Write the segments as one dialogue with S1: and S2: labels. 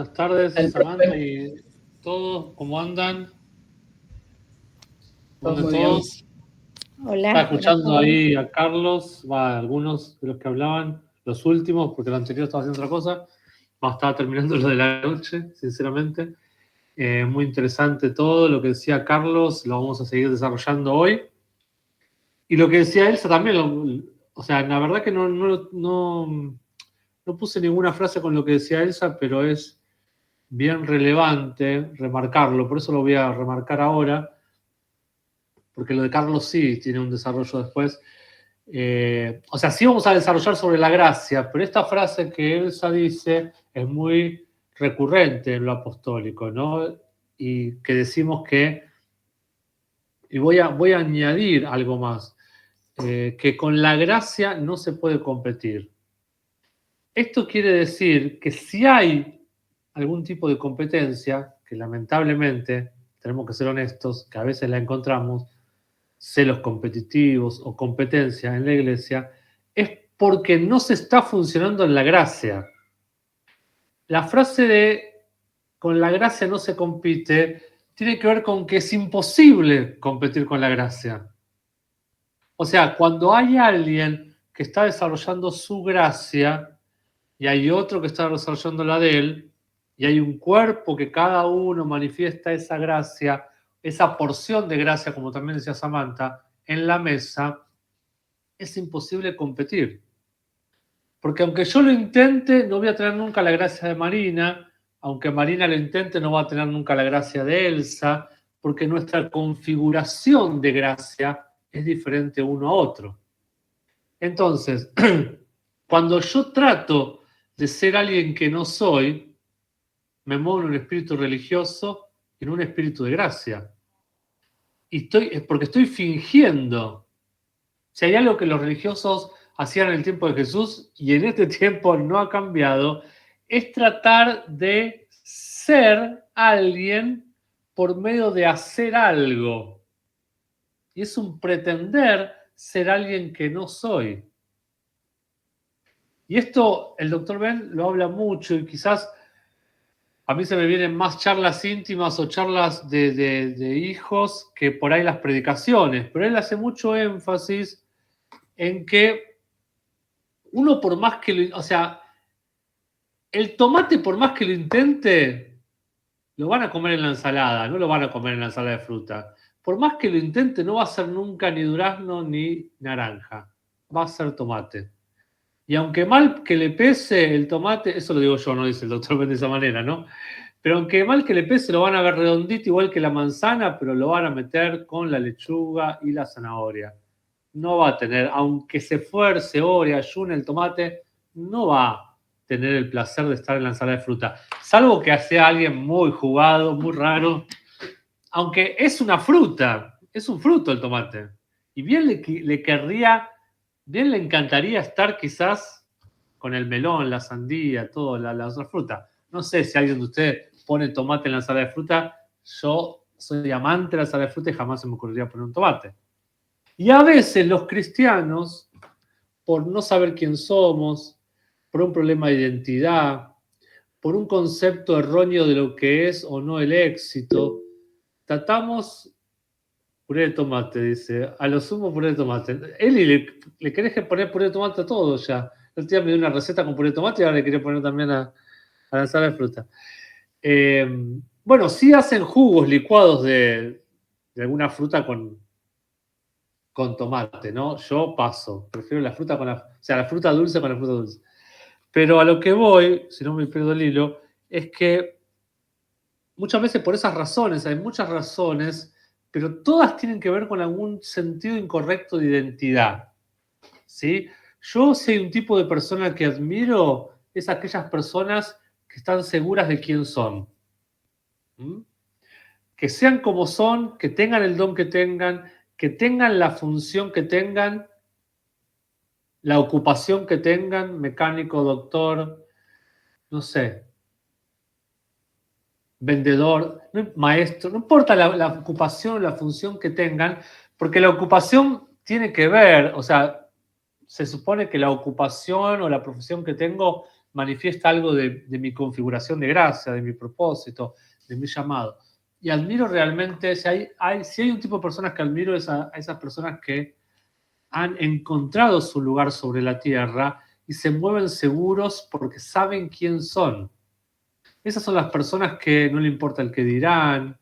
S1: Buenas tardes,
S2: El
S1: Samantha
S2: profe,
S1: y todos, ¿cómo andan? ¿Cómo
S2: todo
S1: andan
S2: muy bien.
S1: todos? Estaba
S3: Hola, buenas
S1: escuchando
S3: tardes.
S1: ahí a Carlos, algunos de los que hablaban, los últimos, porque el anterior estaba haciendo otra cosa, estaba terminando lo de la noche, sinceramente. Muy interesante todo lo que decía Carlos, lo vamos a seguir desarrollando hoy. Y lo que decía Elsa también, o sea, la verdad que no puse ninguna frase con lo que decía Elsa, pero es bien relevante remarcarlo, por eso lo voy a remarcar ahora, porque lo de Carlos sí tiene un desarrollo después. O sea, sí vamos a desarrollar sobre la gracia, pero esta frase que Elsa dice es muy recurrente en lo apostólico, ¿no? Y que decimos que, y voy a añadir algo más, que con la gracia no se puede competir. Esto quiere decir que si hay algún tipo de competencia, que lamentablemente, tenemos que ser honestos, que a veces la encontramos, celos competitivos o competencia en la iglesia, es porque no se está funcionando en la gracia. La frase de con la gracia no se compite tiene que ver con que es imposible competir con la gracia. O sea, cuando hay alguien que está desarrollando su gracia y hay otro que está desarrollando la de él, y hay un cuerpo que cada uno manifiesta esa gracia, esa porción de gracia, como también decía Samantha, en la mesa, es imposible competir. Porque aunque yo lo intente, no voy a tener nunca la gracia de Marina, aunque Marina lo intente, no va a tener nunca la gracia de Elsa, porque nuestra configuración de gracia es diferente uno a otro. Entonces, cuando yo trato de ser alguien que no soy, me muevo en un espíritu religioso y en un espíritu de gracia. Es porque estoy fingiendo. Si hay algo que los religiosos hacían en el tiempo de Jesús y en este tiempo no ha cambiado, es tratar de ser alguien por medio de hacer algo. Y es un pretender ser alguien que no soy. Y esto el doctor Ben lo habla mucho y quizás a mí se me vienen más charlas íntimas o charlas de hijos que por ahí las predicaciones, pero él hace mucho énfasis en que uno por más que lo, o sea, el tomate por más que lo intente, lo van a comer en la ensalada, no lo van a comer en la ensalada de fruta. Por más que lo intente, no va a ser nunca ni durazno ni naranja, va a ser tomate. Y aunque mal que le pese el tomate, eso lo digo yo, no dice el doctor Ben de esa manera, ¿no? Pero aunque mal que le pese, lo van a ver redondito igual que la manzana, pero lo van a meter con la lechuga y la zanahoria. No va a tener, aunque se esfuerce, ore, ayune el tomate, no va a tener el placer de estar en la ensalada de fruta. Salvo que sea alguien muy jugado, muy raro. Aunque es una fruta, es un fruto el tomate. Y bien le querría, bien le encantaría estar quizás con el melón, la sandía, toda la otra fruta. No sé si alguien de ustedes pone tomate en la ensalada de fruta. Yo soy amante de la ensalada de fruta y jamás se me ocurriría poner un tomate. Y a veces los cristianos, por no saber quién somos, por un problema de identidad, por un concepto erróneo de lo que es o no el éxito, tratamos puré de tomate, dice, a lo sumo puré de tomate. Eli, le querés que poner puré de tomate a todo ya. El día me dio una receta con puré de tomate y ahora le quería poner también a la ensalada de fruta. Eh, bueno, sí hacen jugos licuados de alguna fruta con tomate, ¿no? Yo paso, prefiero la fruta o sea, la fruta dulce con la fruta dulce. Pero a lo que voy, si no me pierdo el hilo, es que muchas veces por esas razones, hay muchas razones, pero todas tienen que ver con algún sentido incorrecto de identidad, ¿sí? Yo soy un tipo de persona que admiro, es aquellas personas que están seguras de quién son. ¿Mm? Que sean como son, que tengan el don que tengan la función que tengan, la ocupación que tengan, mecánico, doctor, no sé, vendedor, maestro, no importa la ocupación o la función que tengan, porque la ocupación tiene que ver, o sea, se supone que la ocupación o la profesión que tengo manifiesta algo de mi configuración de gracia, de mi propósito, de mi llamado. Y admiro realmente, si hay un tipo de personas que admiro, es a esas personas que han encontrado su lugar sobre la tierra y se mueven seguros porque saben quién son. Esas son las personas que no le importa el que dirán,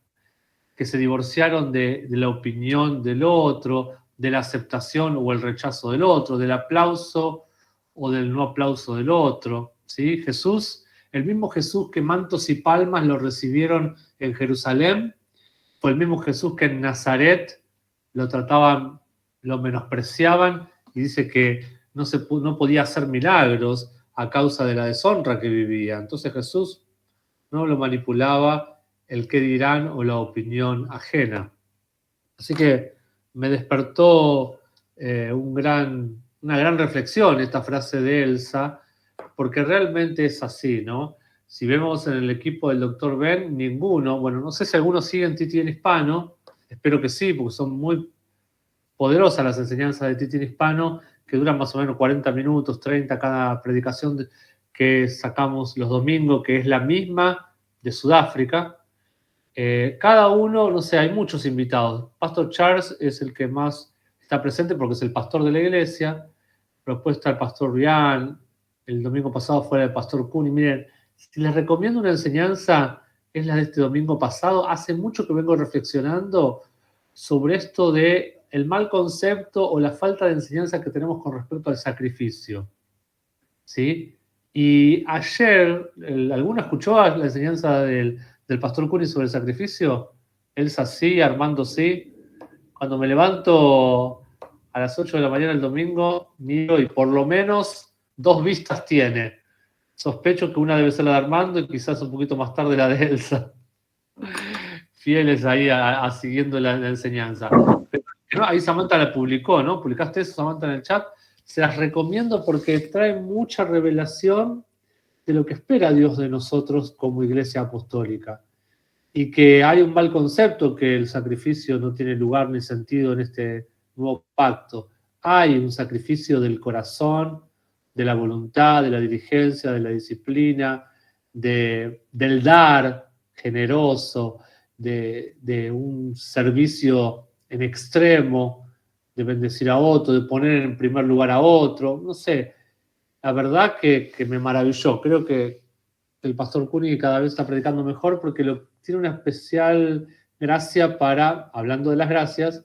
S1: que se divorciaron de la opinión del otro, de la aceptación o el rechazo del otro, del aplauso o del no aplauso del otro. ¿Sí? Jesús, el mismo Jesús que mantos y palmas lo recibieron en Jerusalén, fue el mismo Jesús que en Nazaret lo trataban, lo menospreciaban y dice que no podía hacer milagros a causa de la deshonra que vivía. Entonces Jesús no lo manipulaba el qué dirán o la opinión ajena. Así que me despertó una gran reflexión esta frase de Elsa, porque realmente es así, ¿no? Si vemos en el equipo del Dr. Ben, ninguno, bueno, no sé si algunos siguen Titi en hispano, espero que sí, porque son muy poderosas las enseñanzas de Titi en hispano, que duran más o menos 40 minutos, 30 cada predicación que sacamos los domingos, que es la misma de Sudáfrica. Cada uno, no sé, hay muchos invitados. Pastor Charles es el que más está presente porque es el pastor de la iglesia. Después está el pastor Rian. El domingo pasado fue el pastor Kun. Y miren, si les recomiendo una enseñanza, es la de este domingo pasado. Hace mucho que vengo reflexionando sobre esto de el mal concepto o la falta de enseñanza que tenemos con respecto al sacrificio. ¿Sí? Y ayer, ¿alguno escuchó la enseñanza del pastor Curi sobre el sacrificio? Elsa sí, Armando sí. Cuando me levanto a las 8 de la mañana el domingo, miro y por lo menos 2 vistas tiene. Sospecho que una debe ser la de Armando y quizás un poquito más tarde la de Elsa. Fieles ahí siguiendo la enseñanza. Pero, ahí Samantha la publicó, ¿no? ¿Publicaste eso, Samantha, en el chat? Se las recomiendo porque trae mucha revelación de lo que espera Dios de nosotros como iglesia apostólica. Y que hay un mal concepto que el sacrificio no tiene lugar ni sentido en este nuevo pacto. Hay un sacrificio del corazón, de la voluntad, de la diligencia, de la disciplina, del dar generoso, de un servicio en extremo, de bendecir a otro, de poner en primer lugar a otro, no sé. La verdad que me maravilló. Creo que el pastor Cuni cada vez está predicando mejor porque tiene una especial gracia para, hablando de las gracias,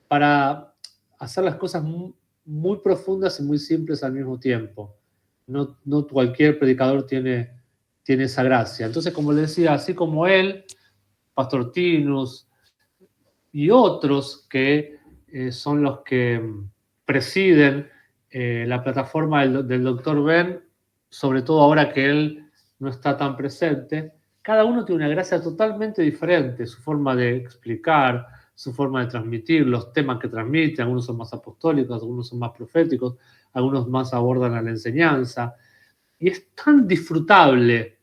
S1: para hacer las cosas muy profundas y muy simples al mismo tiempo. No cualquier predicador tiene esa gracia. Entonces, como le decía, así como él, Pastor Tinus y otros que son los que presiden la plataforma del Dr. Ben, sobre todo ahora que él no está tan presente, cada uno tiene una gracia totalmente diferente, su forma de explicar, su forma de transmitir, los temas que transmiten, algunos son más apostólicos, algunos son más proféticos, algunos más abordan a la enseñanza, y es tan disfrutable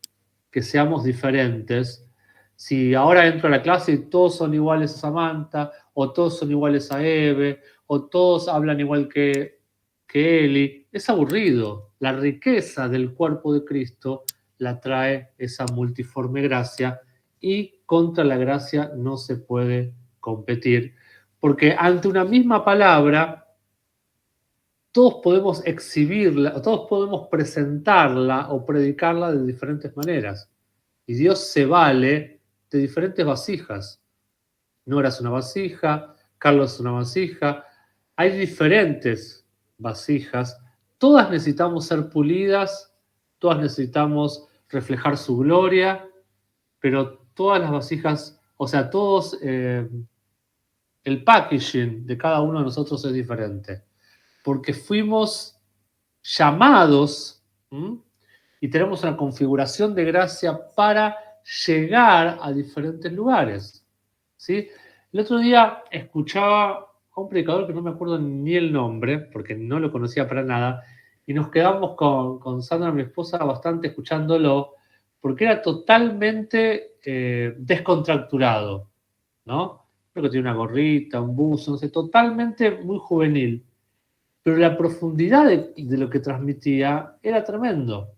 S1: que seamos diferentes. Si ahora entro a la clase y todos son iguales a Samantha, o todos son iguales a Eve, o todos hablan igual que Eli, es aburrido. La riqueza del cuerpo de Cristo la trae esa multiforme gracia y contra la gracia no se puede competir, porque ante una misma palabra todos podemos exhibirla, todos podemos presentarla o predicarla de diferentes maneras. Y Dios se vale de diferentes vasijas. Nora es una vasija, Carlos es una vasija. Hay diferentes vasijas. Todas necesitamos ser pulidas, todas necesitamos reflejar su gloria, pero todas las vasijas, o sea, el packaging de cada uno de nosotros es diferente. Porque fuimos llamados, ¿m? Y tenemos una configuración de gracia para llegar a diferentes lugares. ¿Sí? El otro día escuchaba a un predicador que no me acuerdo ni el nombre, porque no lo conocía para nada, y nos quedamos con Sandra, mi esposa, bastante escuchándolo, porque era totalmente descontracturado, ¿no? Creo que tiene una gorrita, un buzo, no sé, totalmente muy juvenil. Pero la profundidad de lo que transmitía era tremendo.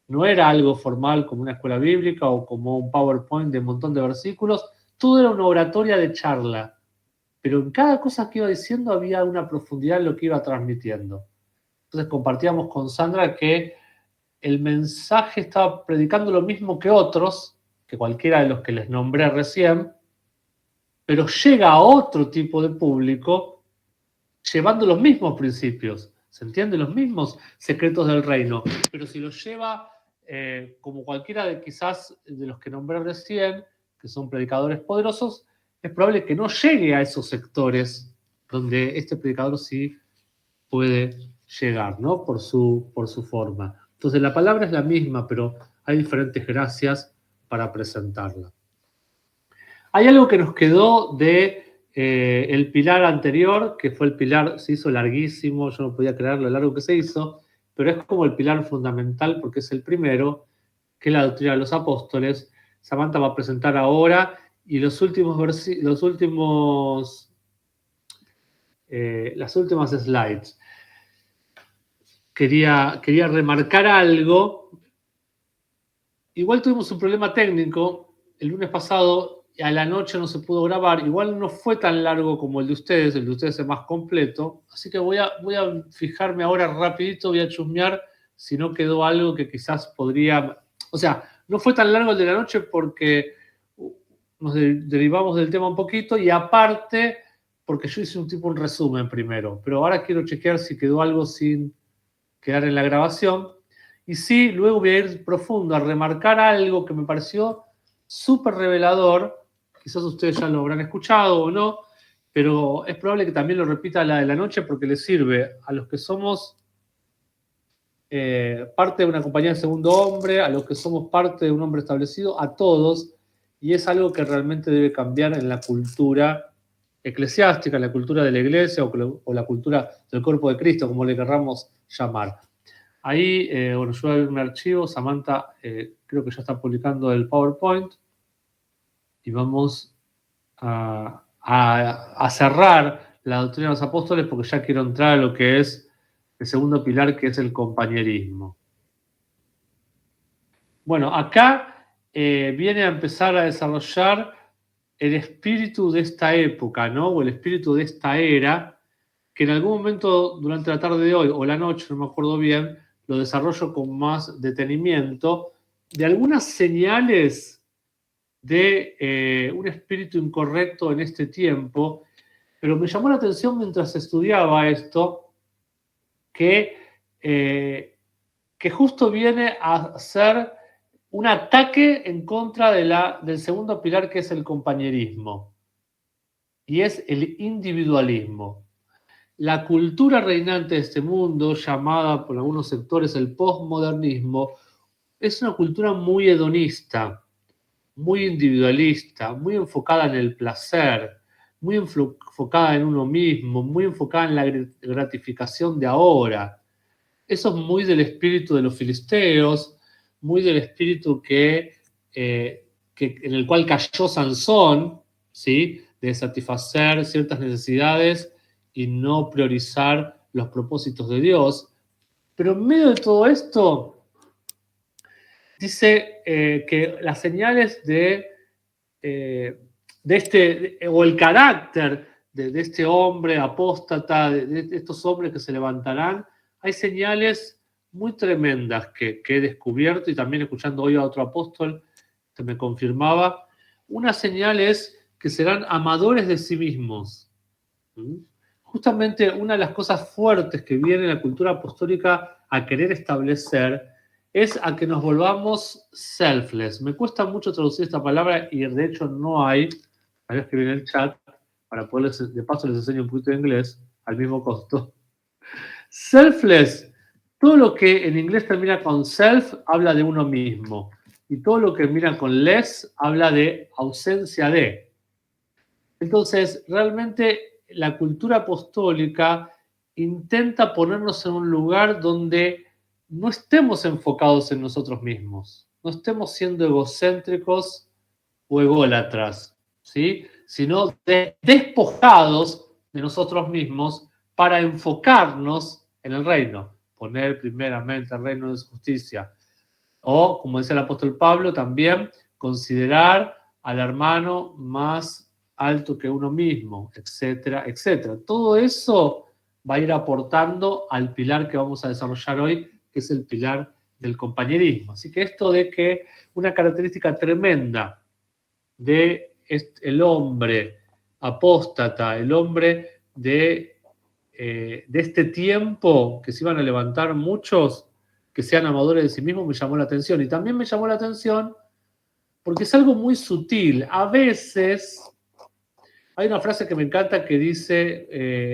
S1: No era algo formal como una escuela bíblica o como un PowerPoint de un montón de versículos. Todo era una oratoria de charla. Pero en cada cosa que iba diciendo había una profundidad en lo que iba transmitiendo. Entonces compartíamos con Sandra que el mensaje estaba predicando lo mismo que otros, que cualquiera de los que les nombré recién, pero llega a otro tipo de público llevando los mismos principios, ¿se entiende? Los mismos secretos del reino, pero si los lleva como cualquiera de quizás de los que nombré recién, que son predicadores poderosos, es probable que no llegue a esos sectores donde este predicador sí puede llegar, ¿no? Por su forma. Entonces la palabra es la misma, pero hay diferentes gracias para presentarla. Hay algo que nos quedó de el pilar anterior, que fue el pilar, se hizo larguísimo, yo no podía creer lo largo que se hizo, pero es como el pilar fundamental porque es el primero, que es la doctrina de los apóstoles. Samantha va a presentar ahora y las últimas slides. Quería remarcar algo. Igual tuvimos un problema técnico el lunes pasado. A la noche no se pudo grabar, igual no fue tan largo como el de ustedes es más completo, así que voy a fijarme ahora rapidito, voy a chusmear si no quedó algo que quizás podría, o sea, no fue tan largo el de la noche porque nos derivamos del tema un poquito y aparte porque yo hice un resumen primero, pero ahora quiero chequear si quedó algo sin quedar en la grabación y sí, luego voy a ir profundo a remarcar algo que me pareció súper revelador. Quizás ustedes ya lo habrán escuchado o no, pero es probable que también lo repita la de la noche porque le sirve a los que somos parte de una compañía de segundo hombre, a los que somos parte de un hombre establecido, a todos, y es algo que realmente debe cambiar en la cultura eclesiástica, en la cultura de la iglesia o la cultura del cuerpo de Cristo, como le querramos llamar. Ahí, bueno, yo voy a ver un archivo, Samantha creo que ya está publicando el PowerPoint, y vamos a cerrar la doctrina de los apóstoles porque ya quiero entrar a lo que es el segundo pilar, que es el compañerismo. Bueno, acá viene a empezar a desarrollar el espíritu de esta época, ¿no? O el espíritu de esta era, que en algún momento durante la tarde de hoy o la noche, no me acuerdo bien, lo desarrollo con más detenimiento, de algunas señales de un espíritu incorrecto en este tiempo, pero me llamó la atención mientras estudiaba esto que justo viene a ser un ataque en contra del segundo pilar que es el compañerismo y es el individualismo. La cultura reinante de este mundo, llamada por algunos sectores el postmodernismo, es una cultura muy hedonista, muy individualista, muy enfocada en el placer, muy enfocada en uno mismo, muy enfocada en la gratificación de ahora. Eso es muy del espíritu de los filisteos, muy del espíritu en el cual cayó Sansón, ¿sí? De satisfacer ciertas necesidades y no priorizar los propósitos de Dios. Pero en medio de todo esto, dice que las señales o el carácter de este hombre apóstata, de estos hombres que se levantarán, hay señales muy tremendas que he descubierto y también escuchando hoy a otro apóstol que me confirmaba. Una señal es que serán amadores de sí mismos. Justamente una de las cosas fuertes que viene la cultura apostólica a querer establecer es a que nos volvamos selfless. Me cuesta mucho traducir esta palabra y de hecho no hay, a ver, escribir en el chat, para poderles, de paso les enseño un poquito de inglés, al mismo costo. Selfless, todo lo que en inglés termina con self habla de uno mismo, y todo lo que termina con less habla de ausencia de. Entonces, realmente la cultura apostólica intenta ponernos en un lugar donde no estemos enfocados en nosotros mismos, no estemos siendo egocéntricos o ególatras, ¿sí? Sino despojados de nosotros mismos para enfocarnos en el reino, poner primeramente el reino de su justicia. O, como dice el apóstol Pablo, también considerar al hermano más alto que uno mismo, etcétera, etcétera. Todo eso va a ir aportando al pilar que vamos a desarrollar hoy, que es el pilar del compañerismo. Así que esto de que una característica tremenda de el hombre apóstata, el hombre de este tiempo, que se iban a levantar muchos que sean amadores de sí mismos, me llamó la atención. Y también me llamó la atención porque es algo muy sutil. A veces hay una frase que me encanta que dice,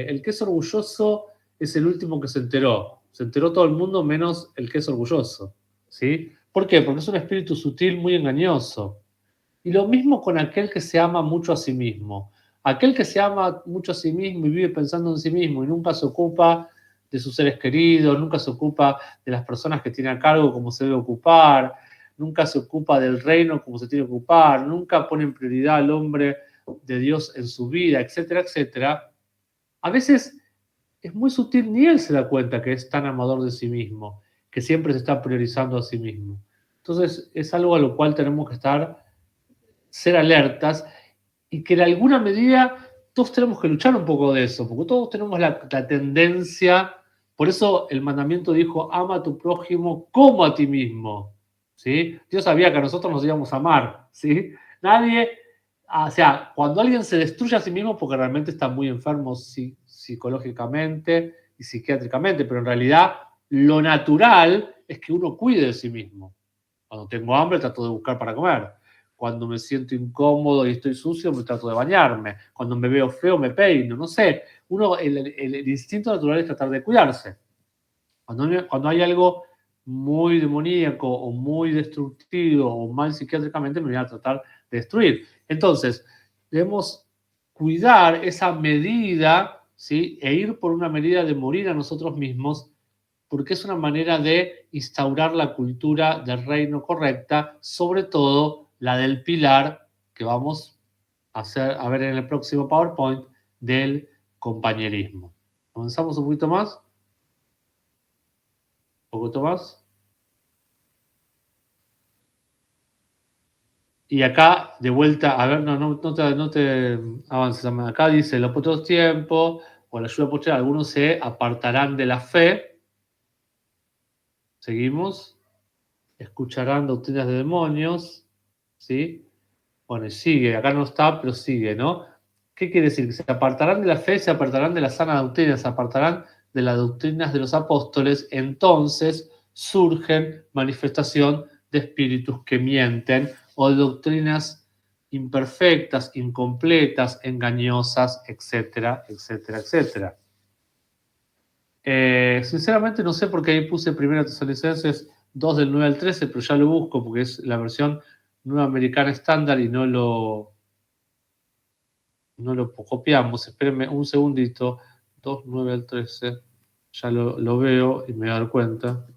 S1: el que es orgulloso es el último que se enteró. Se enteró todo el mundo menos el que es orgulloso. ¿Sí? ¿Por qué? Porque es un espíritu sutil muy engañoso. Y lo mismo con aquel que se ama mucho a sí mismo. Aquel que se ama mucho a sí mismo y vive pensando en sí mismo y nunca se ocupa de sus seres queridos, nunca se ocupa de las personas que tiene a cargo como se debe ocupar, nunca se ocupa del reino como se tiene que ocupar, nunca pone en prioridad al hombre de Dios en su vida, etcétera, etcétera. A veces es muy sutil, ni él se da cuenta que es tan amador de sí mismo, que siempre se está priorizando a sí mismo. Entonces es algo a lo cual tenemos que ser alertas y que de alguna medida todos tenemos que luchar un poco de eso, porque todos tenemos la tendencia, por eso el mandamiento dijo, ama a tu prójimo como a ti mismo, ¿sí? Dios sabía que a nosotros nos íbamos a amar, ¿sí? Nadie, o sea, cuando alguien se destruye a sí mismo porque realmente está muy enfermo psicológicamente y psiquiátricamente, pero en realidad lo natural es que uno cuide de sí mismo. Cuando tengo hambre trato de buscar para comer. Cuando me siento incómodo y estoy sucio, me trato de bañarme. Cuando me veo feo, me peino. No sé. El instinto natural es tratar de cuidarse. Cuando hay algo muy demoníaco o muy destructivo o mal psiquiátricamente, me voy a tratar de destruir. Entonces, debemos cuidar esa medida, ¿sí? E ir por una medida de morir a nosotros mismos, porque es una manera de instaurar la cultura del reino correcta, sobre todo la del pilar que vamos a ver en el próximo PowerPoint del compañerismo. ¿Avanzamos un poquito más? ¿Un poquito más? Y acá, de vuelta, a ver, no te avances. Acá dice, los otros tiempos, o la ayuda posterior, algunos se apartarán de la fe. Seguimos. Escucharán doctrinas de demonios. ¿Sí? Bueno, y sigue, acá no está, pero sigue, ¿no? ¿Qué quiere decir? Que se apartarán de la fe, se apartarán de la sana doctrina, se apartarán de las doctrinas de los apóstoles, entonces surgen manifestación de espíritus que mienten o de doctrinas imperfectas, incompletas, engañosas, etcétera, etcétera, etcétera. Sinceramente no sé por qué ahí puse 1 Tesalonicenses 2 del 9 al 13, pero ya lo busco porque es la versión nueva americana estándar y no lo copiamos. Espérenme un segundito. 2 9 al 13. Ya lo veo y me voy a dar cuenta.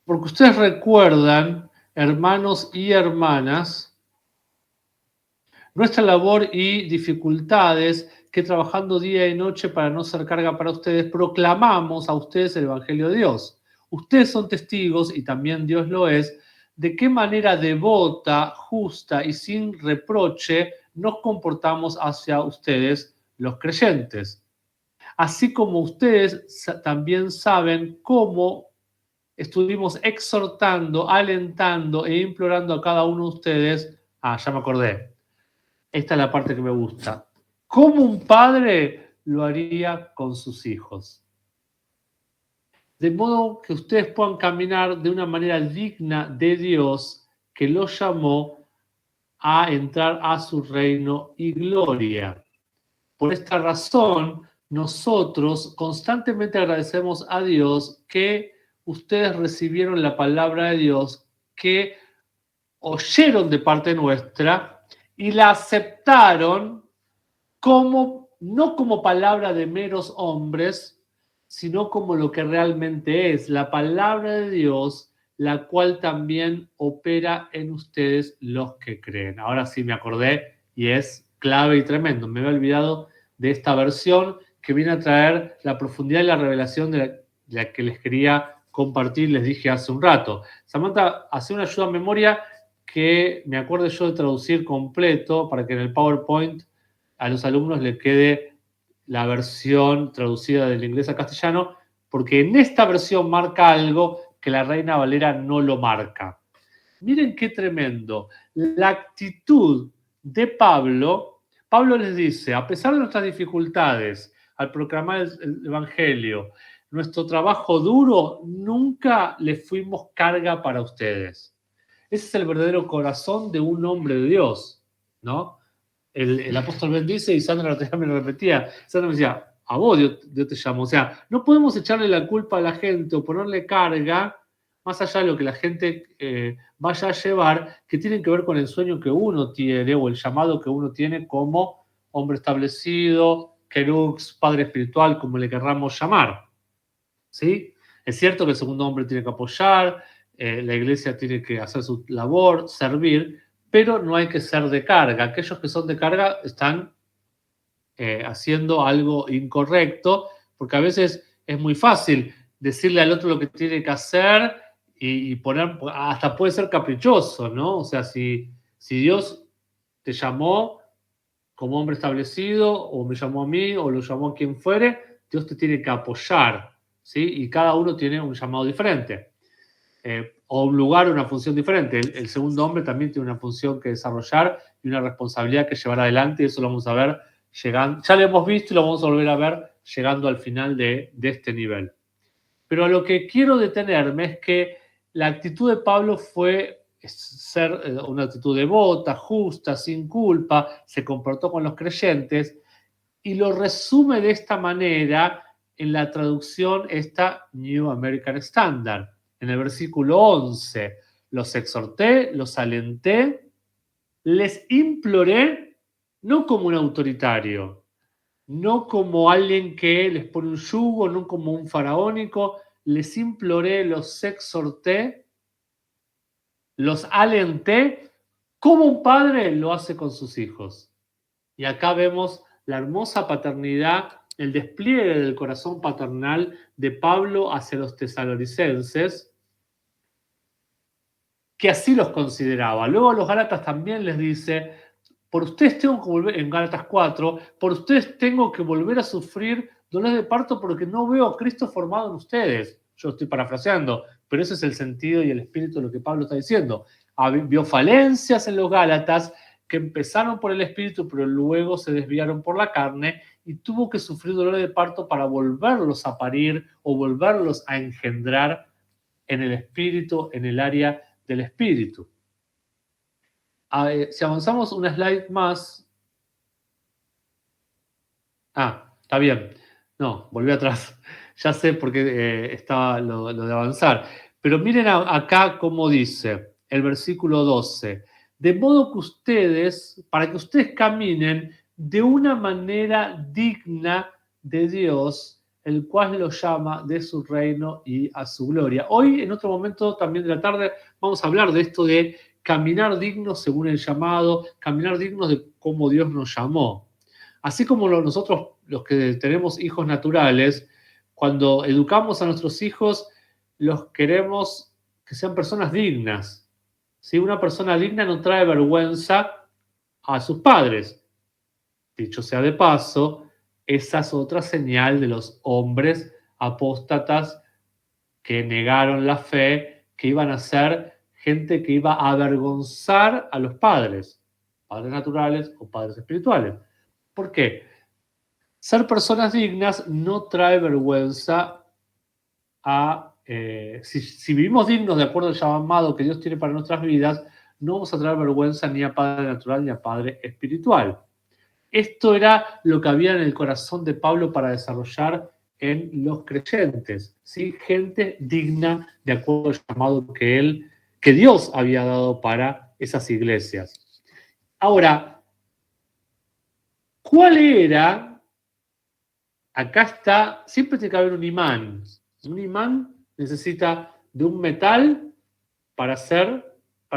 S1: Porque ustedes recuerdan, hermanos y hermanas, nuestra labor y dificultades que trabajando día y noche para no ser carga para ustedes, proclamamos a ustedes el Evangelio de Dios. Ustedes son testigos, y también Dios lo es, de qué manera devota, justa y sin reproche nos comportamos hacia ustedes, los creyentes. Así como ustedes también saben cómo estuvimos exhortando, alentando e implorando a cada uno de ustedes. Ya me acordé. Esta es la parte que me gusta. ¿Cómo un padre lo haría con sus hijos? De modo que ustedes puedan caminar de una manera digna de Dios que los llamó a entrar a su reino y gloria. Por esta razón, nosotros constantemente agradecemos a Dios que ustedes recibieron la palabra de Dios, que oyeron de parte nuestra y la aceptaron no como palabra de meros hombres, sino como lo que realmente es, la palabra de Dios, la cual también opera en ustedes los que creen. Ahora sí me acordé y es clave y tremendo. Me había olvidado de esta versión que viene a traer la profundidad y la revelación de la que les quería compartir, les dije hace un rato. Samantha, hace una ayuda a memoria que me acuerde yo de traducir completo para que en el PowerPoint a los alumnos les quede la versión traducida del inglés a castellano, porque en esta versión marca algo que la Reina Valera no lo marca. Miren qué tremendo. La actitud de Pablo, Pablo les dice, a pesar de nuestras dificultades al proclamar el Evangelio, nuestro trabajo duro, nunca le fuimos carga para ustedes. Ese es el verdadero corazón de un hombre de Dios, ¿no? El apóstol Ben dice, y Sandra me lo repetía, Sandra me decía, a vos Dios te llamó. O sea, no podemos echarle la culpa a la gente o ponerle carga, más allá de lo que la gente vaya a llevar, que tienen que ver con el sueño que uno tiene o el llamado que uno tiene como hombre establecido, querux, padre espiritual, como le querramos llamar. ¿Sí? Es cierto que el segundo hombre tiene que apoyar, la iglesia tiene que hacer su labor, servir, pero no hay que ser de carga. Aquellos que son de carga están haciendo algo incorrecto, porque a veces es muy fácil decirle al otro lo que tiene que hacer y poner, hasta puede ser caprichoso, ¿no? O sea, si Dios te llamó como hombre establecido, o me llamó a mí, o lo llamó a quien fuere, Dios te tiene que apoyar, ¿sí? Y cada uno tiene un llamado diferente, o un lugar, una función diferente. El segundo hombre también tiene una función que desarrollar y una responsabilidad que llevar adelante, y eso lo vamos a ver llegando, ya lo hemos visto y lo vamos a volver a ver llegando al final de este nivel. Pero a lo que quiero detenerme es que la actitud de Pablo fue ser una actitud devota, justa, sin culpa, se comportó con los creyentes y lo resume de esta manera en la traducción esta New American Standard. En el versículo 11, los exhorté, los alenté, les imploré, no como un autoritario, no como alguien que les pone un yugo, no como un faraónico, les imploré, los exhorté, los alenté, como un padre lo hace con sus hijos. Y acá vemos la hermosa paternidad, el despliegue del corazón paternal de Pablo hacia los tesalonicenses, que así los consideraba. Luego a los Gálatas también les dice, por ustedes tengo que volver, en Gálatas 4, por ustedes tengo que volver a sufrir dolor de parto porque no veo a Cristo formado en ustedes. Yo estoy parafraseando, pero ese es el sentido y el espíritu de lo que Pablo está diciendo. Vio falencias en los Gálatas que empezaron por el espíritu, pero luego se desviaron por la carne y tuvo que sufrir dolor de parto para volverlos a parir o volverlos a engendrar en el espíritu, en el área del espíritu. Si avanzamos una slide más. Está bien. No, volví atrás. Ya sé por qué estaba lo de avanzar. Pero miren acá cómo dice el versículo 12. De modo que ustedes, para que ustedes caminen de una manera digna de Dios, el cual los llama de su reino y a su gloria. Hoy, en otro momento también de la tarde, vamos a hablar de esto de caminar dignos según el llamado, caminar dignos de cómo Dios nos llamó. Así como nosotros, los que tenemos hijos naturales, cuando educamos a nuestros hijos, los queremos que sean personas dignas. ¿Sí? Una persona digna no trae vergüenza a sus padres. Dicho sea de paso, esa es otra señal de los hombres apóstatas que negaron la fe, que iban a ser gente que iba a avergonzar a los padres naturales o padres espirituales. ¿Por qué? Ser personas dignas no trae vergüenza a... si vivimos dignos de acuerdo al llamado que Dios tiene para nuestras vidas, no vamos a traer vergüenza ni a padre natural ni a padre espiritual. Esto era lo que había en el corazón de Pablo para desarrollar en los creyentes, ¿sí? Gente digna de acuerdo al llamado que Dios había dado para esas iglesias. Ahora, ¿cuál era? Acá está, siempre tiene que haber un imán. Un imán necesita de un metal para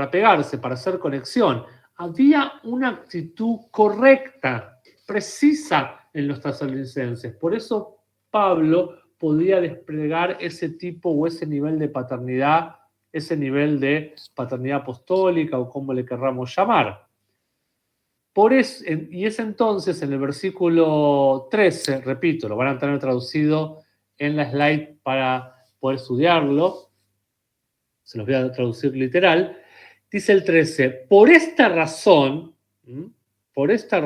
S1: pegarse, para hacer conexión. Había una actitud correcta, precisa en los tesalonicenses. Por eso Pablo podía desplegar ese tipo o ese nivel de paternidad, ese nivel de paternidad apostólica o como le querramos llamar. Y es entonces en el versículo 13, repito, lo van a tener traducido en la slide para poder estudiarlo, se los voy a traducir literal, dice el 13, por esta razón, con esta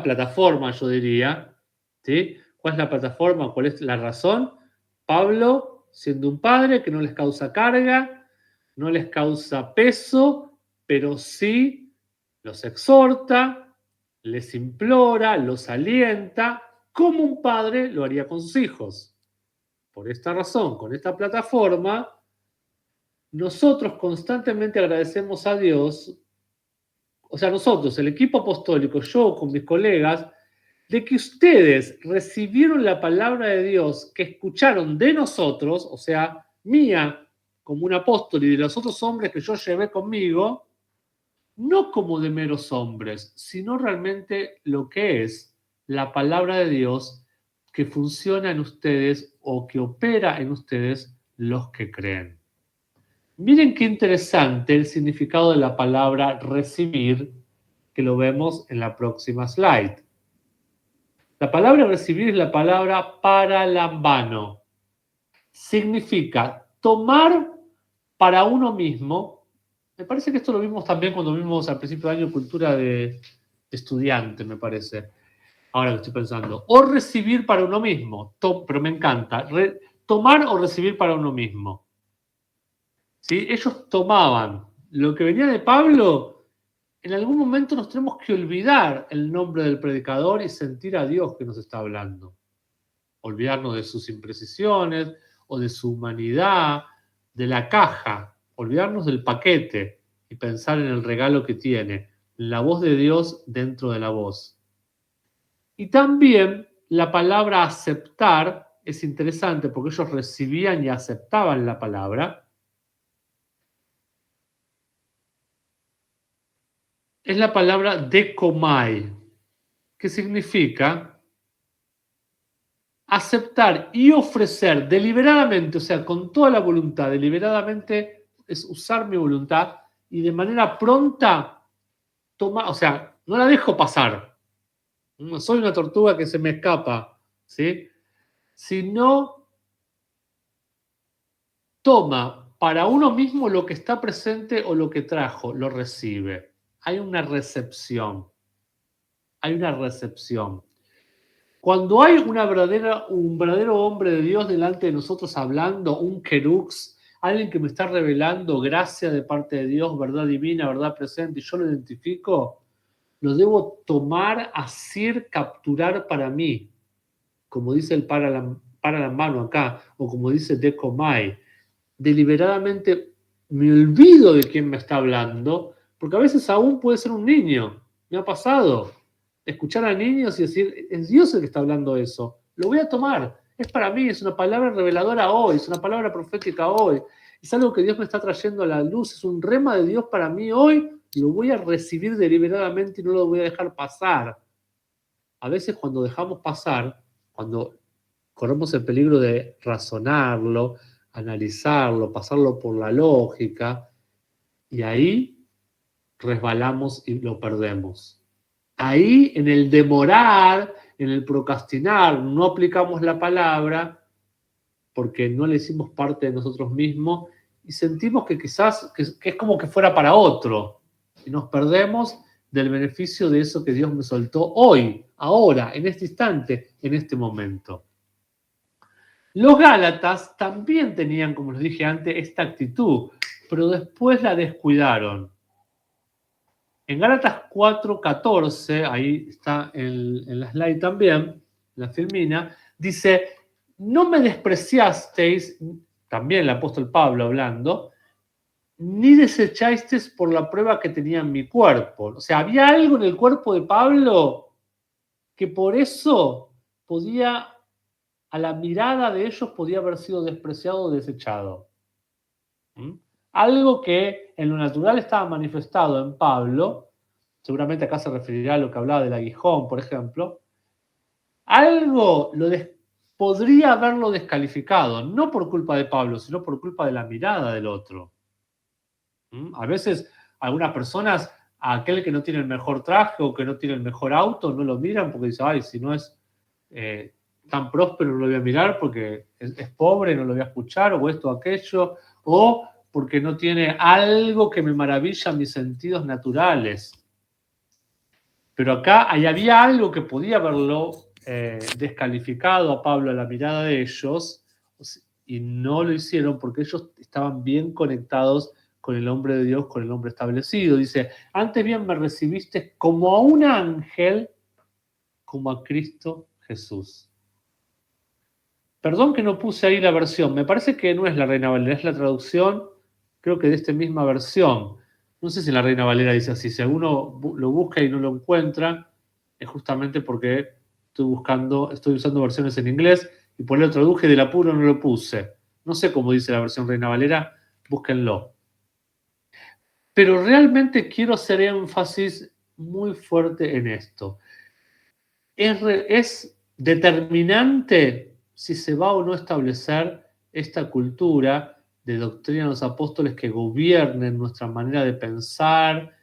S1: plataforma yo diría, ¿sí? ¿Cuál es la plataforma? ¿Cuál es la razón? Pablo, siendo un padre que no les causa carga, no les causa peso, pero sí los exhorta, les implora, los alienta, como un padre lo haría con sus hijos. Por esta razón, con esta plataforma, nosotros constantemente agradecemos a Dios, o sea, nosotros, el equipo apostólico, yo con mis colegas, de que ustedes recibieron la palabra de Dios que escucharon de nosotros, o sea, mía como un apóstol y de los otros hombres que yo llevé conmigo, no como de meros hombres, sino realmente lo que es la palabra de Dios que funciona en ustedes o que opera en ustedes los que creen. Miren qué interesante el significado de la palabra recibir, que lo vemos en la próxima slide. La palabra recibir es la palabra paralambano. Significa tomar para uno mismo. Me parece que esto lo vimos también cuando vimos al principio de año cultura de estudiante, me parece. Ahora que estoy pensando. O recibir para uno mismo. Pero me encanta. Tomar o recibir para uno mismo. ¿Sí? Ellos tomaban lo que venía de Pablo. En algún momento nos tenemos que olvidar el nombre del predicador y sentir a Dios que nos está hablando. Olvidarnos de sus imprecisiones o de su humanidad, de la caja, olvidarnos del paquete y pensar en el regalo que tiene, la voz de Dios dentro de la voz. Y también la palabra aceptar es interesante porque ellos recibían y aceptaban la palabra. Es la palabra dekomai, que significa aceptar y ofrecer deliberadamente, o sea, con toda la voluntad, deliberadamente es usar mi voluntad y de manera pronta tomar, o sea, no la dejo pasar. No soy una tortuga que se me escapa, ¿sí? Sino toma para uno mismo lo que está presente o lo que trajo, lo recibe. Hay una recepción. Hay una recepción. Cuando hay un verdadero hombre de Dios delante de nosotros hablando, un querux, alguien que me está revelando gracia de parte de Dios, verdad divina, verdad presente, y yo lo identifico, lo debo tomar, asir, capturar para mí, como dice el paralambano acá, o como dice Dekomai. Deliberadamente me olvido de quién me está hablando, porque a veces aún puede ser un niño. Me ha pasado escuchar a niños y decir, es Dios el que está hablando eso. Lo voy a tomar. Es para mí, es una palabra reveladora hoy, es una palabra profética hoy. Es algo que Dios me está trayendo a la luz, es un rema de Dios para mí hoy. Lo voy a recibir deliberadamente y no lo voy a dejar pasar. A veces cuando dejamos pasar, cuando corremos el peligro de razonarlo, analizarlo, pasarlo por la lógica, y ahí resbalamos y lo perdemos. Ahí, en el demorar, en el procrastinar, no aplicamos la palabra porque no le hicimos parte de nosotros mismos y sentimos que quizás que es como que fuera para otro y nos perdemos del beneficio de eso que Dios me soltó hoy, ahora, en este instante, en este momento. Los Gálatas también tenían, como les dije antes, esta actitud, pero después la descuidaron. En Gálatas 4:14, ahí está en la slide también, en la filmina, dice, no me despreciasteis, también el apóstol Pablo hablando, ni desechasteis por la prueba que tenía en mi cuerpo. O sea, había algo en el cuerpo de Pablo que por eso podía, a la mirada de ellos, podía haber sido despreciado o desechado. Algo que en lo natural estaba manifestado en Pablo, seguramente acá se referirá a lo que hablaba del aguijón, por ejemplo, algo podría haberlo descalificado, no por culpa de Pablo, sino por culpa de la mirada del otro. A veces algunas personas, a aquel que no tiene el mejor traje o que no tiene el mejor auto, no lo miran porque dicen, ay, si no es tan próspero no lo voy a mirar porque es pobre, no lo voy a escuchar, o esto o aquello, o porque no tiene algo que me maravilla mis sentidos naturales. Pero acá había algo que podía haberlo descalificado a Pablo a la mirada de ellos, y no lo hicieron porque ellos estaban bien conectados con el hombre de Dios, con el hombre establecido. Dice, antes bien me recibiste como a un ángel, como a Cristo Jesús. Perdón que no puse ahí la versión, me parece que no es la Reina Valera, es la traducción, creo que de esta misma versión. No sé si la Reina Valera dice así, si alguno lo busca y no lo encuentra, es justamente porque estoy usando versiones en inglés y por eso lo traduje del apuro, no lo puse. No sé cómo dice la versión Reina Valera, búsquenlo. Pero realmente quiero hacer énfasis muy fuerte en esto. Es determinante si se va o no a establecer esta cultura de doctrina de los apóstoles que gobiernen nuestra manera de pensar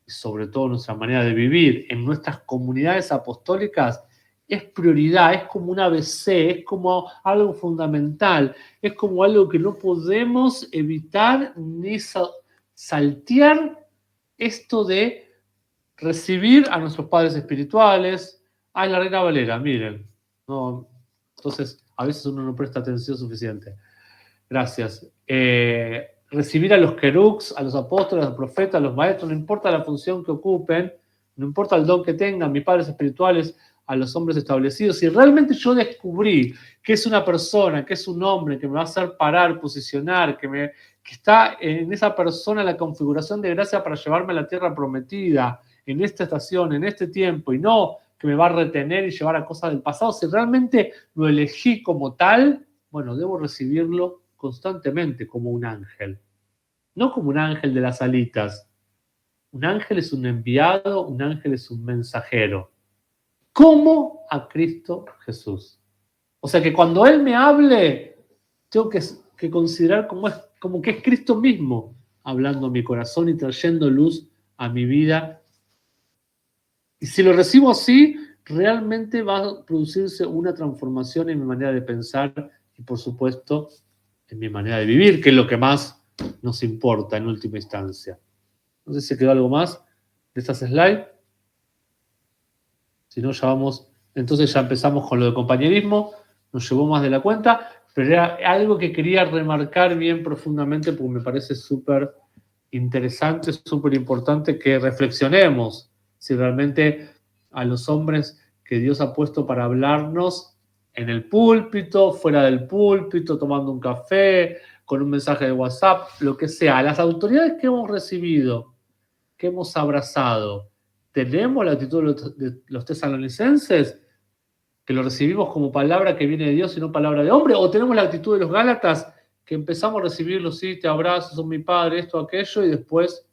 S1: y sobre todo nuestra manera de vivir en nuestras comunidades apostólicas. Es prioridad, es como un ABC, es como algo fundamental, es como algo que no podemos evitar ni saltear, esto de recibir a nuestros padres espirituales. Es la Reina Valera, miren. No, entonces, a veces uno no presta atención suficiente. Gracias. Recibir a los querux, a los apóstoles, a los profetas, a los maestros, no importa la función que ocupen, no importa el don que tengan, mis padres espirituales, a los hombres establecidos. Si realmente yo descubrí que es una persona, que es un hombre, que me va a hacer parar, posicionar, que está en esa persona la configuración de gracia para llevarme a la tierra prometida, en esta estación, en este tiempo, y no que me va a retener y llevar a cosas del pasado, si realmente lo elegí como tal, bueno, debo recibirlo constantemente como un ángel. No como un ángel de las alitas. Un ángel es un enviado, un ángel es un mensajero. Como a Cristo Jesús. O sea que cuando Él me hable, tengo que considerar como que es Cristo mismo hablando a mi corazón y trayendo luz a mi vida. Y si lo recibo así, realmente va a producirse una transformación en mi manera de pensar y, por supuesto, en mi manera de vivir, que es lo que más nos importa en última instancia. No sé si quedó algo más de estas slides. Si no, entonces ya empezamos con lo de compañerismo, nos llevó más de la cuenta, pero era algo que quería remarcar bien profundamente porque me parece súper interesante, súper importante que reflexionemos si realmente a los hombres que Dios ha puesto para hablarnos en el púlpito, fuera del púlpito, tomando un café, con un mensaje de WhatsApp, lo que sea, a las autoridades que hemos recibido, que hemos abrazado, ¿tenemos la actitud de los tesalonicenses, que lo recibimos como palabra que viene de Dios y no palabra de hombre? ¿O tenemos la actitud de los gálatas, que empezamos a recibirlo, sí, te abrazo, son mi padre, esto, aquello, y después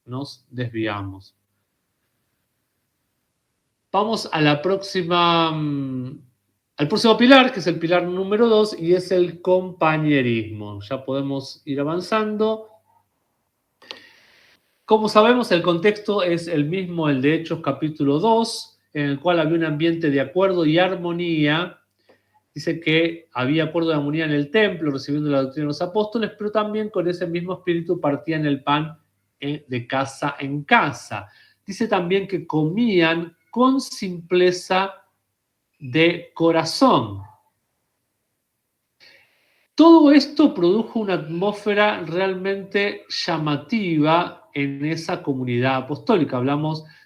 S1: nos desviamos? Vamos a la próxima, al próximo pilar, que es el pilar número 2, y es el compañerismo. Ya podemos ir avanzando. Como sabemos, el contexto es el mismo, el de Hechos capítulo 2, en el cual había un ambiente de acuerdo y armonía. Dice que había acuerdo y armonía en el templo, recibiendo la doctrina de los apóstoles, pero también con ese mismo espíritu partían el pan de casa en casa. Dice también que comían con simpleza de corazón. Todo esto produjo una atmósfera realmente llamativa en esa comunidad apostólica.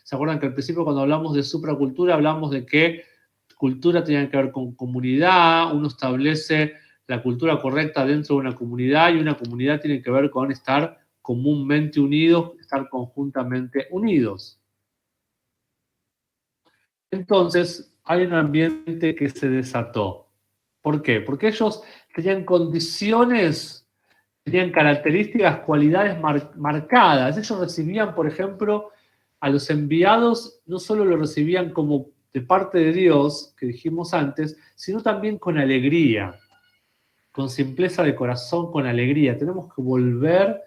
S1: ¿Se acuerdan que al principio cuando hablamos de supracultura hablamos de que cultura tenía que ver con comunidad, uno establece la cultura correcta dentro de una comunidad y una comunidad tiene que ver con estar comúnmente unidos, estar conjuntamente unidos? Entonces, hay un ambiente que se desató. ¿Por qué? Porque ellos tenían condiciones, tenían características, cualidades marcadas. Ellos recibían, por ejemplo, a los enviados, no solo lo recibían como de parte de Dios, que dijimos antes, sino también con alegría, con simpleza de corazón, con alegría. Tenemos que volver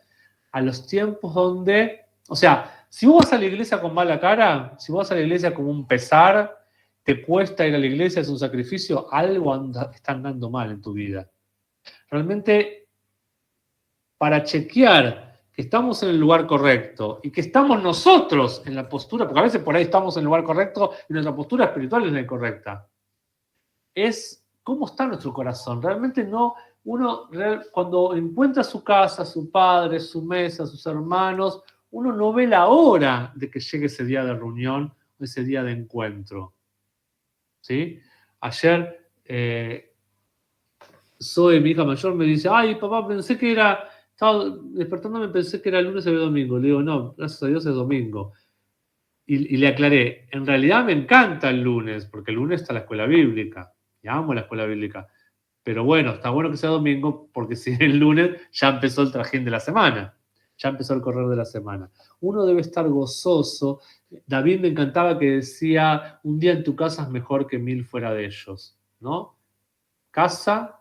S1: a los tiempos donde, o sea, si vos vas a la iglesia con mala cara, si vos vas a la iglesia con un pesar, te cuesta ir a la iglesia, es un sacrificio, algo está andando mal en tu vida. Realmente, para chequear que estamos en el lugar correcto y que estamos nosotros en la postura, porque a veces por ahí estamos en el lugar correcto y nuestra postura espiritual es la incorrecta, es cómo está nuestro corazón. Realmente no, cuando encuentra su casa, su padre, su mesa, sus hermanos, uno no ve la hora de que llegue ese día de reunión, ese día de encuentro. ¿Sí? Ayer, Zoe, mi hija mayor, me dice, ay, papá, estaba despertándome, pensé que era lunes o domingo. Le digo, no, gracias a Dios es domingo. Y le aclaré, en realidad me encanta el lunes, porque el lunes está la escuela bíblica. Y amo la escuela bíblica. Pero bueno, está bueno que sea domingo, porque si el lunes ya empezó el trajín de la semana. Ya empezó el correr de la semana. Uno debe estar gozoso. David me encantaba que decía, un día en tu casa es mejor que 1000 fuera de ellos. ¿No? Casa,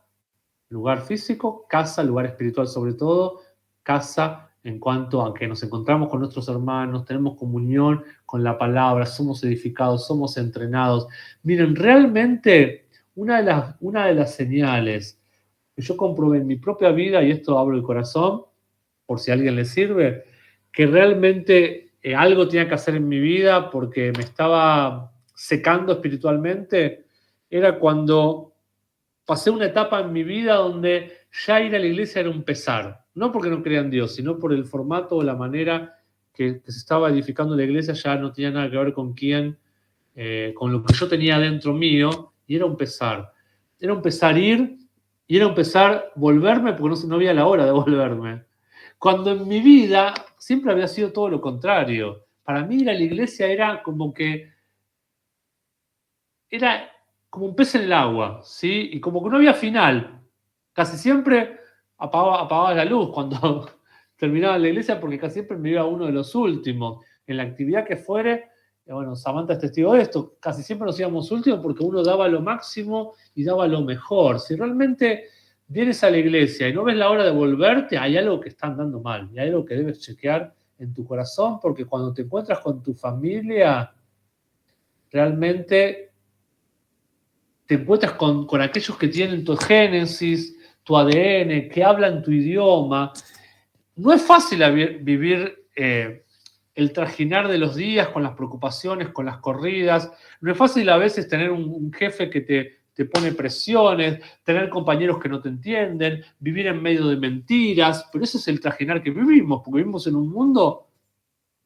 S1: lugar físico, casa, lugar espiritual sobre todo, casa en cuanto a que nos encontramos con nuestros hermanos, tenemos comunión con la palabra, somos edificados, somos entrenados. Miren, realmente una de las señales que yo comprobé en mi propia vida, y esto abro el corazón, por si a alguien le sirve, que realmente algo tenía que hacer en mi vida porque me estaba secando espiritualmente, era cuando pasé una etapa en mi vida donde ya ir a la iglesia era un pesar. No porque no creía en Dios, sino por el formato o la manera que se estaba edificando la iglesia, ya no tenía nada que ver con quién, con lo que yo tenía dentro mío, y era un pesar. Era un pesar ir y era un pesar volverme porque no había la hora de volverme. Cuando en mi vida siempre había sido todo lo contrario. Para mí ir a la iglesia era como que era como un pez en el agua, ¿sí? Y como que no había final. Casi siempre apagaba la luz cuando terminaba la iglesia porque casi siempre me iba uno de los últimos. En la actividad que fuere, bueno, Samantha es testigo de esto, casi siempre nos íbamos últimos porque uno daba lo máximo y daba lo mejor. Si realmente vienes a la iglesia y no ves la hora de volverte, hay algo que está andando mal y hay algo que debes chequear en tu corazón porque cuando te encuentras con tu familia, realmente te encuentras con aquellos que tienen tu génesis, tu ADN, que hablan tu idioma. No es fácil vivir el trajinar de los días con las preocupaciones, con las corridas. No es fácil a veces tener un jefe que te pone presiones, tener compañeros que no te entienden, vivir en medio de mentiras, pero ese es el trajinar que vivimos, porque vivimos en un mundo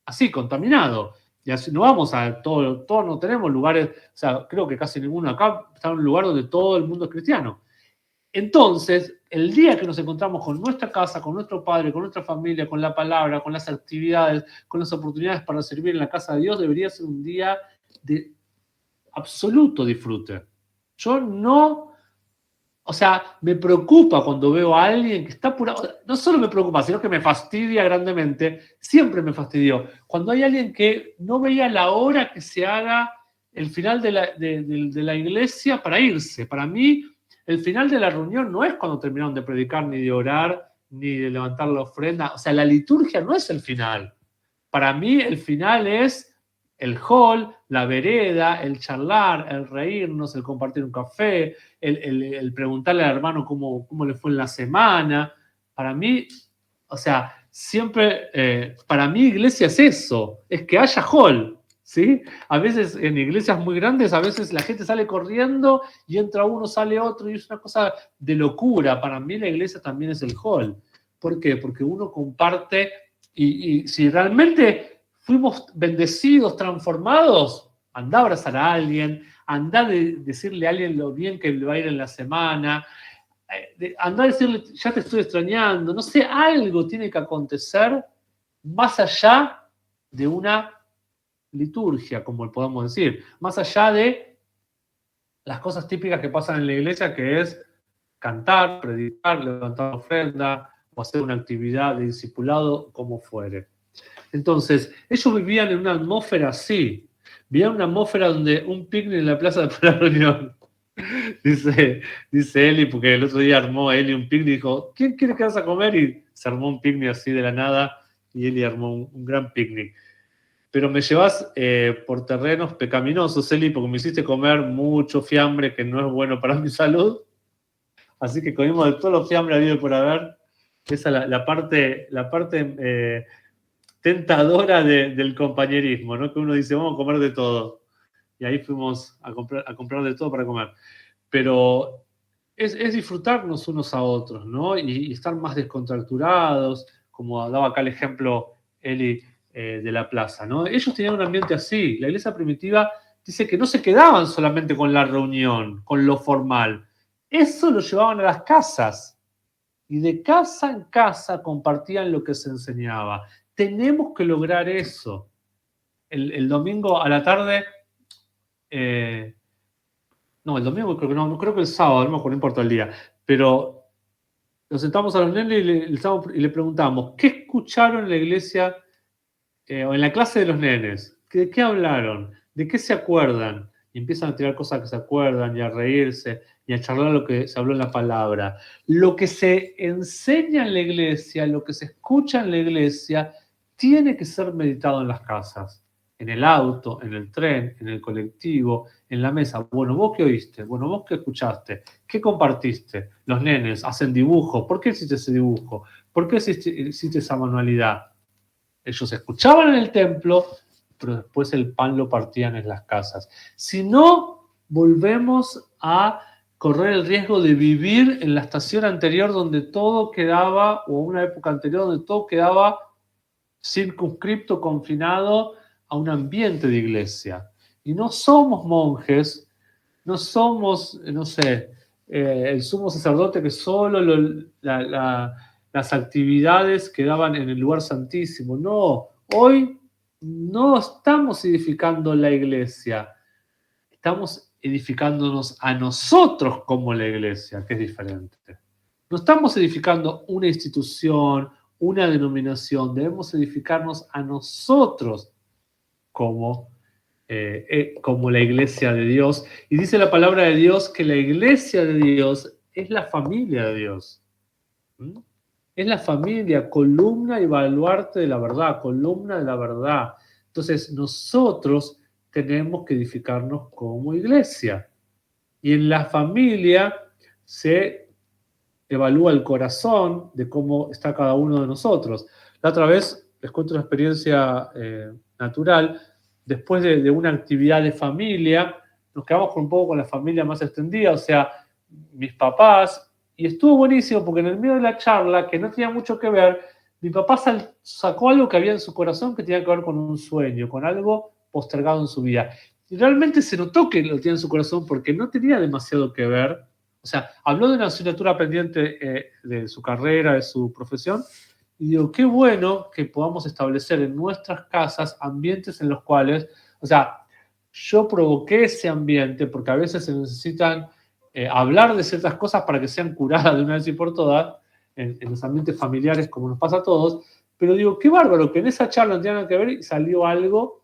S1: así, contaminado. Y así, no vamos a todos no tenemos lugares, o sea, creo que casi ninguno acá está en un lugar donde todo el mundo es cristiano. Entonces, el día que nos encontramos con nuestra casa, con nuestro padre, con nuestra familia, con la palabra, con las actividades, con las oportunidades para servir en la casa de Dios, debería ser un día de absoluto disfrute. Yo no, o sea, me preocupa cuando veo a alguien que está apurado. No solo me preocupa, sino que me fastidia grandemente. Siempre me fastidió. Cuando hay alguien que no veía la hora que se haga el final de la iglesia para irse. Para mí, el final de la reunión no es cuando terminaron de predicar, ni de orar, ni de levantar la ofrenda. O sea, la liturgia no es el final. Para mí, el final es el hall, la vereda, el charlar, el reírnos, el compartir un café, el preguntarle al hermano cómo le fue en la semana. Para mí, o sea, siempre, para mí iglesia es eso, es que haya hall, ¿sí? A veces en iglesias muy grandes, a veces la gente sale corriendo y entra uno, sale otro, y es una cosa de locura. Para mí la iglesia también es el hall. ¿Por qué? Porque uno comparte y si realmente fuimos bendecidos, transformados, anda a abrazar a alguien, anda a decirle a alguien lo bien que le va a ir en la semana, anda a decirle, ya te estoy extrañando, no sé, algo tiene que acontecer más allá de una liturgia, como podemos decir, más allá de las cosas típicas que pasan en la iglesia, que es cantar, predicar, levantar ofrenda o hacer una actividad de discipulado, como fuere. Entonces, ellos vivían en una atmósfera así. Vi una atmósfera donde un picnic en la plaza de la reunión. Dice Eli, porque el otro día armó Eli un picnic y dijo, ¿quién quiere quedarse a comer? Y se armó un picnic así de la nada y Eli armó un gran picnic. Pero me llevas por terrenos pecaminosos, Eli, porque me hiciste comer mucho fiambre que no es bueno para mi salud. Así que comimos de todos los fiambres habido por haber. Esa es la parte tentadora del compañerismo, ¿no? Que uno dice, vamos a comer de todo. Y ahí fuimos a comprar de todo para comer. Pero es disfrutarnos unos a otros, ¿no? Y estar más descontracturados, como daba acá el ejemplo Eli de la plaza, ¿no? Ellos tenían un ambiente así. La iglesia primitiva dice que no se quedaban solamente con la reunión, con lo formal. Eso lo llevaban a las casas. Y de casa en casa compartían lo que se enseñaba. Tenemos que lograr eso. El domingo a la tarde, no, el domingo creo que no creo que el sábado, no me acuerdo, no importa el día, pero nos sentamos a los nenes y le preguntamos, ¿qué escucharon en la iglesia o en la clase de los nenes? ¿De qué hablaron? ¿De qué se acuerdan? Y empiezan a tirar cosas que se acuerdan y a reírse y a charlar lo que se habló en la palabra. Lo que se enseña en la iglesia, lo que se escucha en la iglesia, tiene que ser meditado en las casas, en el auto, en el tren, en el colectivo, en la mesa. Bueno, ¿vos qué oíste? Bueno, ¿vos qué escuchaste? ¿Qué compartiste? Los nenes hacen dibujo. ¿Por qué hiciste ese dibujo? ¿Por qué hiciste esa manualidad? Ellos escuchaban en el templo, pero después el pan lo partían en las casas. Si no, volvemos a correr el riesgo de vivir en la estación anterior donde todo quedaba, o una época anterior donde todo quedaba circunscripto, confinado a un ambiente de iglesia. Y no somos monjes, no somos, no sé, el sumo sacerdote que solo las actividades quedaban en el lugar santísimo. No, hoy no estamos edificando la iglesia, estamos edificándonos a nosotros como la iglesia, que es diferente. No estamos edificando una institución, una denominación, debemos edificarnos a nosotros como la iglesia de Dios. Y dice la palabra de Dios que la iglesia de Dios es la familia de Dios. ¿Mm? Es la familia, columna y baluarte de la verdad, columna de la verdad. Entonces nosotros tenemos que edificarnos como iglesia. Y en la familia se evalúa el corazón de cómo está cada uno de nosotros. La otra vez, les cuento una experiencia natural, después de una actividad de familia, nos quedamos un poco con la familia más extendida, o sea, mis papás, y estuvo buenísimo porque en el medio de la charla, que no tenía mucho que ver, mi papá sacó algo que había en su corazón que tenía que ver con un sueño, con algo postergado en su vida. Y realmente se notó que lo tenía en su corazón porque no tenía demasiado que ver. O sea, habló de una asignatura pendiente de su carrera, de su profesión, y digo, qué bueno que podamos establecer en nuestras casas ambientes en los cuales, o sea, yo provoqué ese ambiente porque a veces se necesitan hablar de ciertas cosas para que sean curadas de una vez y por todas, en los ambientes familiares como nos pasa a todos, pero digo, qué bárbaro, que en esa charla no tenía nada que ver y salió algo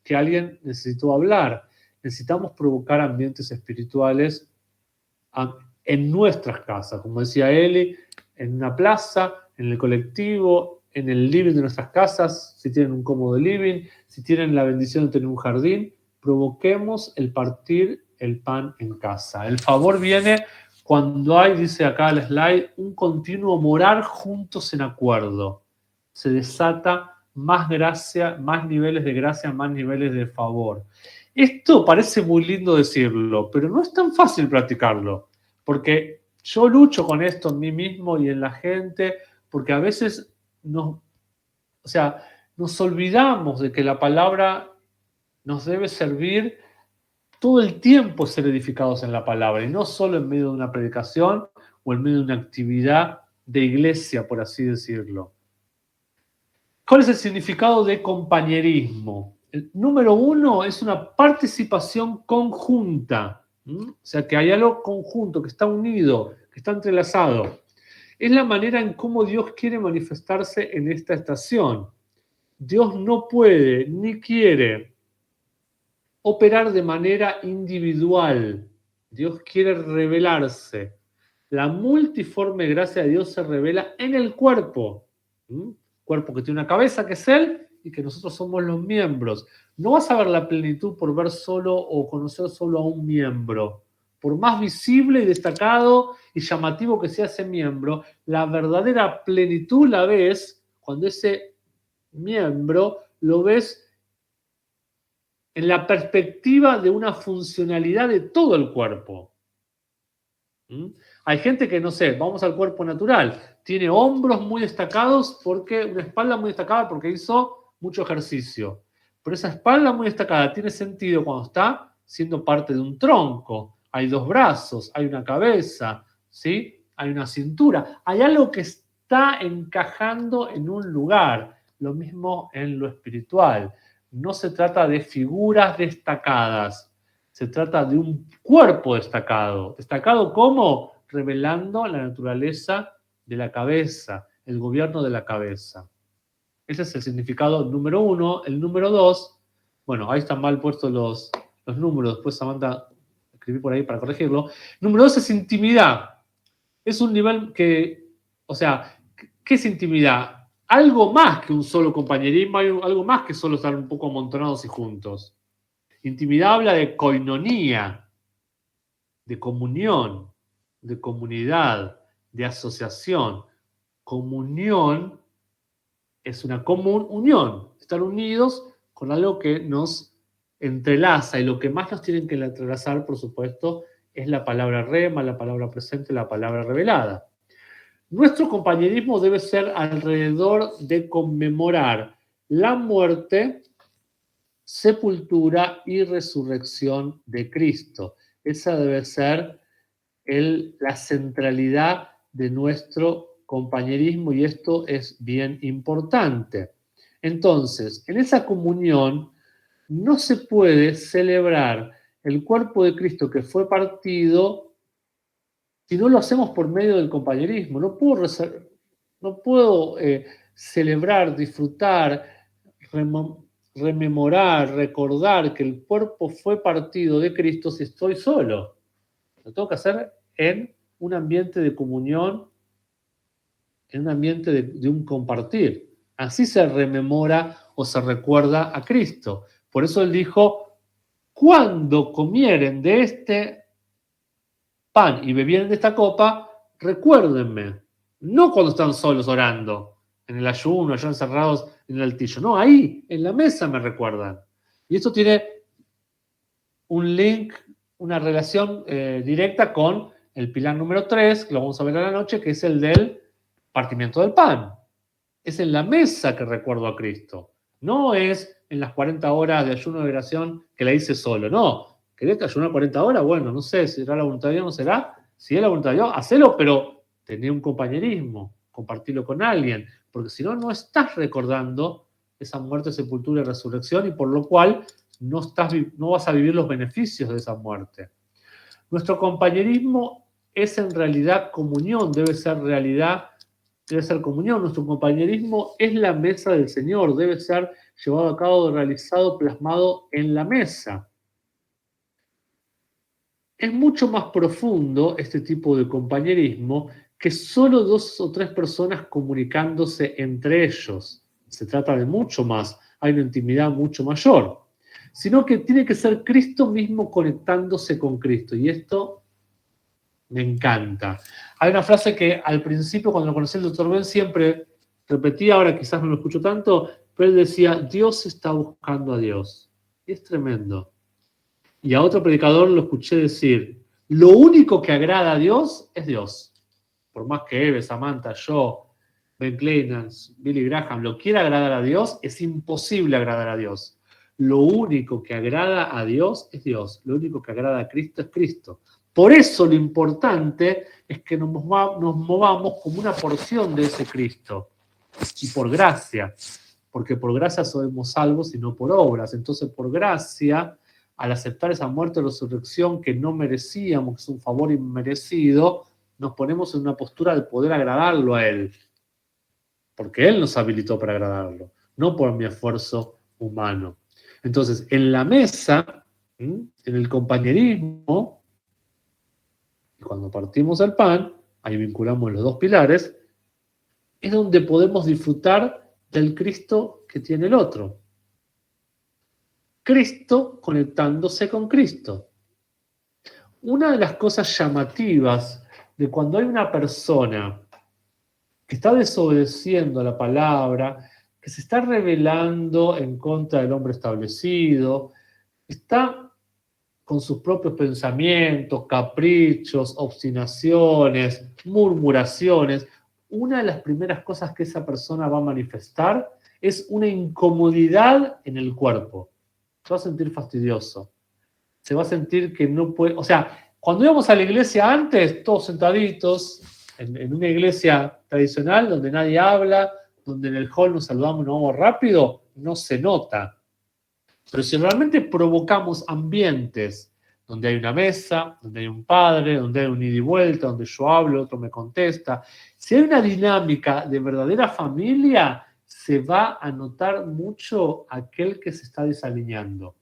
S1: que alguien necesitó hablar. Necesitamos provocar ambientes espirituales en nuestras casas, como decía Eli, en una plaza, en el colectivo, en el living de nuestras casas, si tienen un cómodo living, si tienen la bendición de tener un jardín, provoquemos el partir el pan en casa. El favor viene cuando hay, dice acá el slide, un continuo morar juntos en acuerdo. Se desata más gracia, más niveles de gracia, más niveles de favor. Esto parece muy lindo decirlo, pero no es tan fácil practicarlo, porque yo lucho con esto en mí mismo y en la gente, porque a veces nos olvidamos de que la palabra nos debe servir todo el tiempo ser edificados en la palabra, y no solo en medio de una predicación o en medio de una actividad de iglesia, por así decirlo. ¿Cuál es el significado de compañerismo? El número 1 es una participación conjunta. O sea, que hay algo conjunto, que está unido, que está entrelazado. Es la manera en cómo Dios quiere manifestarse en esta estación. Dios no puede ni quiere operar de manera individual. Dios quiere revelarse. La multiforme gracia de Dios se revela en el cuerpo. Cuerpo que tiene una cabeza, que es Él, y que nosotros somos los miembros. No vas a ver la plenitud por ver solo o conocer solo a un miembro. Por más visible y destacado y llamativo que sea ese miembro, la verdadera plenitud la ves cuando ese miembro lo ves en la perspectiva de una funcionalidad de todo el cuerpo. Hay gente que, no sé, vamos al cuerpo natural, tiene hombros muy destacados porque, una espalda muy destacada porque hizo mucho ejercicio. Pero esa espalda muy destacada tiene sentido cuando está siendo parte de un tronco. Hay dos brazos, hay una cabeza, ¿sí? Hay una cintura. Hay algo que está encajando en un lugar. Lo mismo en lo espiritual. No se trata de figuras destacadas. Se trata de un cuerpo destacado. ¿Destacado cómo? Revelando la naturaleza de la cabeza, el gobierno de la cabeza. Ese es el significado número 1. El número 2, bueno, ahí están mal puestos los números, después Samantha escribí por ahí para corregirlo. Número 2 es intimidad. Es un nivel que, o sea, ¿qué es intimidad? Algo más que un solo compañerismo, algo más que solo estar un poco amontonados y juntos. Intimidad habla de coinonía, de comunión, de comunidad, de asociación. Comunión es una común unión, estar unidos con algo que nos entrelaza, y lo que más nos tienen que entrelazar, por supuesto, es la palabra rema, la palabra presente, la palabra revelada. Nuestro compañerismo debe ser alrededor de conmemorar la muerte, sepultura y resurrección de Cristo. Esa debe ser la centralidad de nuestro compañerismo, y esto es bien importante. Entonces, en esa comunión no se puede celebrar el cuerpo de Cristo que fue partido si no lo hacemos por medio del compañerismo. No puedo celebrar, disfrutar, rememorar, recordar que el cuerpo fue partido de Cristo si estoy solo. Lo tengo que hacer en un ambiente de comunión, en un ambiente de un compartir. Así se rememora o se recuerda a Cristo. Por eso Él dijo, cuando comieren de este pan y bebieren de esta copa, recuérdenme. No cuando están solos orando, en el ayuno, allá encerrados en el altillo. No, ahí, en la mesa me recuerdan. Y esto tiene un link, una relación directa con el pilar número 3, que lo vamos a ver a la noche, que es el del partimiento del pan. Es en la mesa que recuerdo a Cristo. No es en las 40 horas de ayuno de oración que la hice solo. No. ¿Querés que ayunar 40 horas? Bueno, no sé, si será la voluntad de Dios o no será. Si es la voluntad de Dios, hacelo, pero tené un compañerismo, compartirlo con alguien, porque si no, no estás recordando esa muerte, sepultura y resurrección, y por lo cual no vas a vivir los beneficios de esa muerte. Nuestro compañerismo es en realidad comunión, debe ser comunión. Nuestro compañerismo es la mesa del Señor, debe ser llevado a cabo, realizado, plasmado en la mesa. Es mucho más profundo este tipo de compañerismo que solo 2 o 3 personas comunicándose entre ellos. Se trata de mucho más, hay una intimidad mucho mayor. Sino que tiene que ser Cristo mismo conectándose con Cristo. Y esto me encanta. Hay una frase que al principio, cuando lo conocí el Dr. Ben, siempre repetía, ahora quizás no lo escucho tanto, pero él decía, Dios está buscando a Dios. Y es tremendo. Y a otro predicador lo escuché decir, lo único que agrada a Dios es Dios. Por más que Eve, Samantha, yo, Ben Clemens, Billy Graham lo quiera agradar a Dios, es imposible agradar a Dios. Lo único que agrada a Dios es Dios. Lo único que agrada a Cristo es Cristo. Por eso lo importante es que nos movamos como una porción de ese Cristo. Y por gracia. Porque por gracia somos salvos y no por obras. Entonces, por gracia, al aceptar esa muerte o resurrección que no merecíamos, que es un favor inmerecido, nos ponemos en una postura de poder agradarlo a Él. Porque Él nos habilitó para agradarlo, no por mi esfuerzo humano. Entonces, en la mesa En el compañerismo, y cuando partimos el pan, ahí vinculamos los dos pilares, es donde podemos disfrutar del Cristo que tiene el otro. Cristo conectándose con Cristo. Una de las cosas llamativas de cuando hay una persona que está desobedeciendo a la palabra, que se está rebelando en contra del hombre establecido, está con sus propios pensamientos, caprichos, obstinaciones, murmuraciones, una de las primeras cosas que esa persona va a manifestar es una incomodidad en el cuerpo. Se va a sentir fastidioso. Se va a sentir que no puede... O sea, cuando íbamos a la iglesia antes, todos sentaditos, en una iglesia tradicional donde nadie habla, donde en el hall nos saludamos y nos vamos rápido, no se nota. Pero si realmente provocamos ambientes donde hay una mesa, donde hay un padre, donde hay un ida y vuelta, donde yo hablo, otro me contesta, si hay una dinámica de verdadera familia, se va a notar mucho aquel que se está desalineando.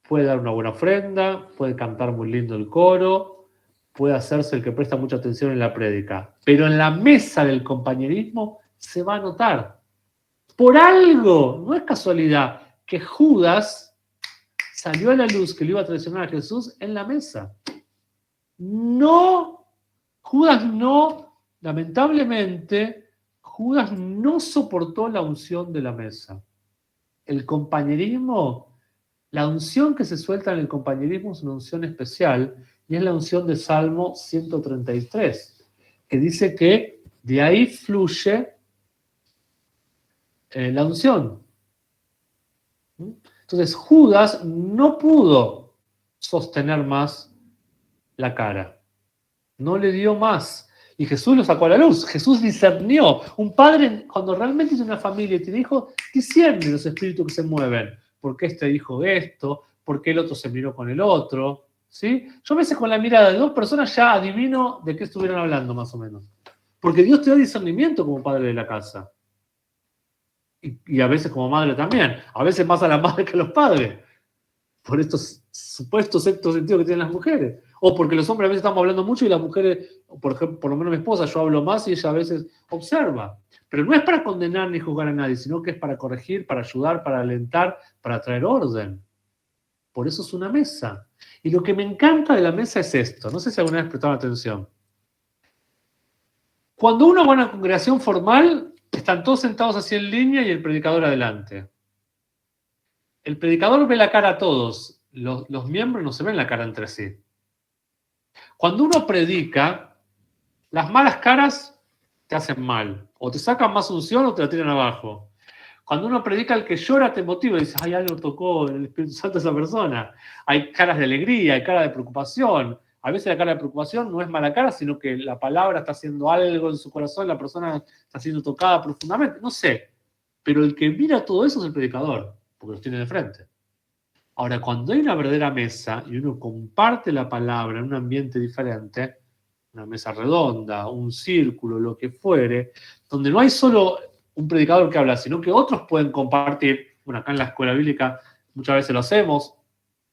S1: Puede dar una buena ofrenda, puede cantar muy lindo el coro, puede hacerse el que presta mucha atención en la prédica, pero en la mesa del compañerismo se va a notar. Por algo, no es casualidad, que Judas salió a la luz que le iba a traicionar a Jesús en la mesa. No, Judas no, lamentablemente, Judas no soportó la unción de la mesa. El compañerismo, la unción que se suelta en el compañerismo es una unción especial y es la unción de Salmo 133, que dice que de ahí fluye la unción. Entonces Judas no pudo sostener más la cara, no le dio más. Y Jesús lo sacó a la luz. Jesús discernió. Un padre, cuando realmente tiene una familia y tiene hijos, discierne los espíritus que se mueven. ¿Por qué este dijo esto? ¿Por qué el otro se miró con el otro? ¿Sí? Yo a veces con la mirada de dos personas ya adivino de qué estuvieron hablando más o menos. Porque Dios te da discernimiento como padre de la casa. Y a veces como madre también. A veces más a la madre que a los padres. Por estos supuestos sextos sentidos que tienen las mujeres. O porque los hombres a veces estamos hablando mucho y las mujeres, por ejemplo, por lo menos mi esposa, yo hablo más y ella a veces observa. Pero no es para condenar ni juzgar a nadie, sino que es para corregir, para ayudar, para alentar, para traer orden. Por eso es una mesa. Y lo que me encanta de la mesa es esto. No sé si alguna vez prestaron atención. Cuando uno va a una congregación formal, están todos sentados así en línea y el predicador adelante. El predicador ve la cara a todos. Los miembros no se ven la cara entre sí. Cuando uno predica, las malas caras te hacen mal. O te sacan más unción o te la tiran abajo. Cuando uno predica, el que llora te motiva y dices, ay, algo tocó el Espíritu Santo a esa persona. Hay caras de alegría, hay caras de preocupación. A veces la cara de preocupación no es mala cara, sino que la palabra está haciendo algo en su corazón, la persona está siendo tocada profundamente. No sé. Pero el que mira todo eso es el predicador, porque los tiene de frente. Ahora, cuando hay una verdadera mesa y uno comparte la palabra en un ambiente diferente, una mesa redonda, un círculo, lo que fuere, donde no hay solo un predicador que habla, sino que otros pueden compartir. Bueno, acá en la escuela bíblica muchas veces lo hacemos,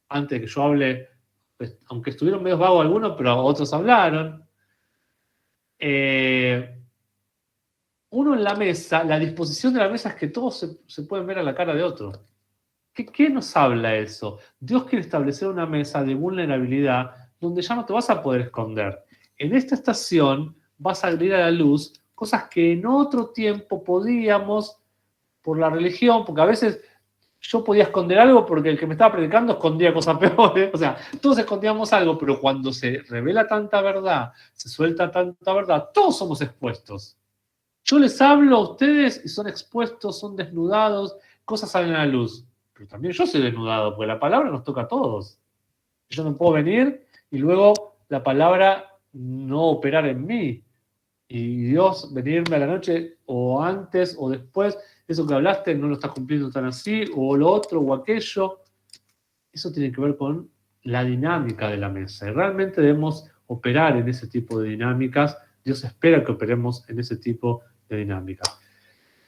S1: antes de que yo hable, pues, aunque estuvieron medio vagos algunos, pero otros hablaron. Uno en la mesa, la disposición de la mesa es que todos se pueden ver a la cara de otro. ¿Qué nos habla eso? Dios quiere establecer una mesa de vulnerabilidad donde ya no te vas a poder esconder. En esta estación vas a abrir a la luz cosas que en otro tiempo podíamos por la religión, porque a veces yo podía esconder algo porque el que me estaba predicando escondía cosas peores. O sea, todos escondíamos algo, pero cuando se revela tanta verdad, se suelta tanta verdad, todos somos expuestos. Yo les hablo a ustedes y son expuestos, son desnudados, cosas salen a la luz. Pero también yo soy desnudado, porque la palabra nos toca a todos. Yo no puedo venir y luego la palabra no operar en mí. Y Dios venirme a la noche o antes o después, eso que hablaste no lo estás cumpliendo tan así, o lo otro o aquello. Eso tiene que ver con la dinámica de la mesa. Y realmente debemos operar en ese tipo de dinámicas. Dios espera que operemos en ese tipo de dinámicas.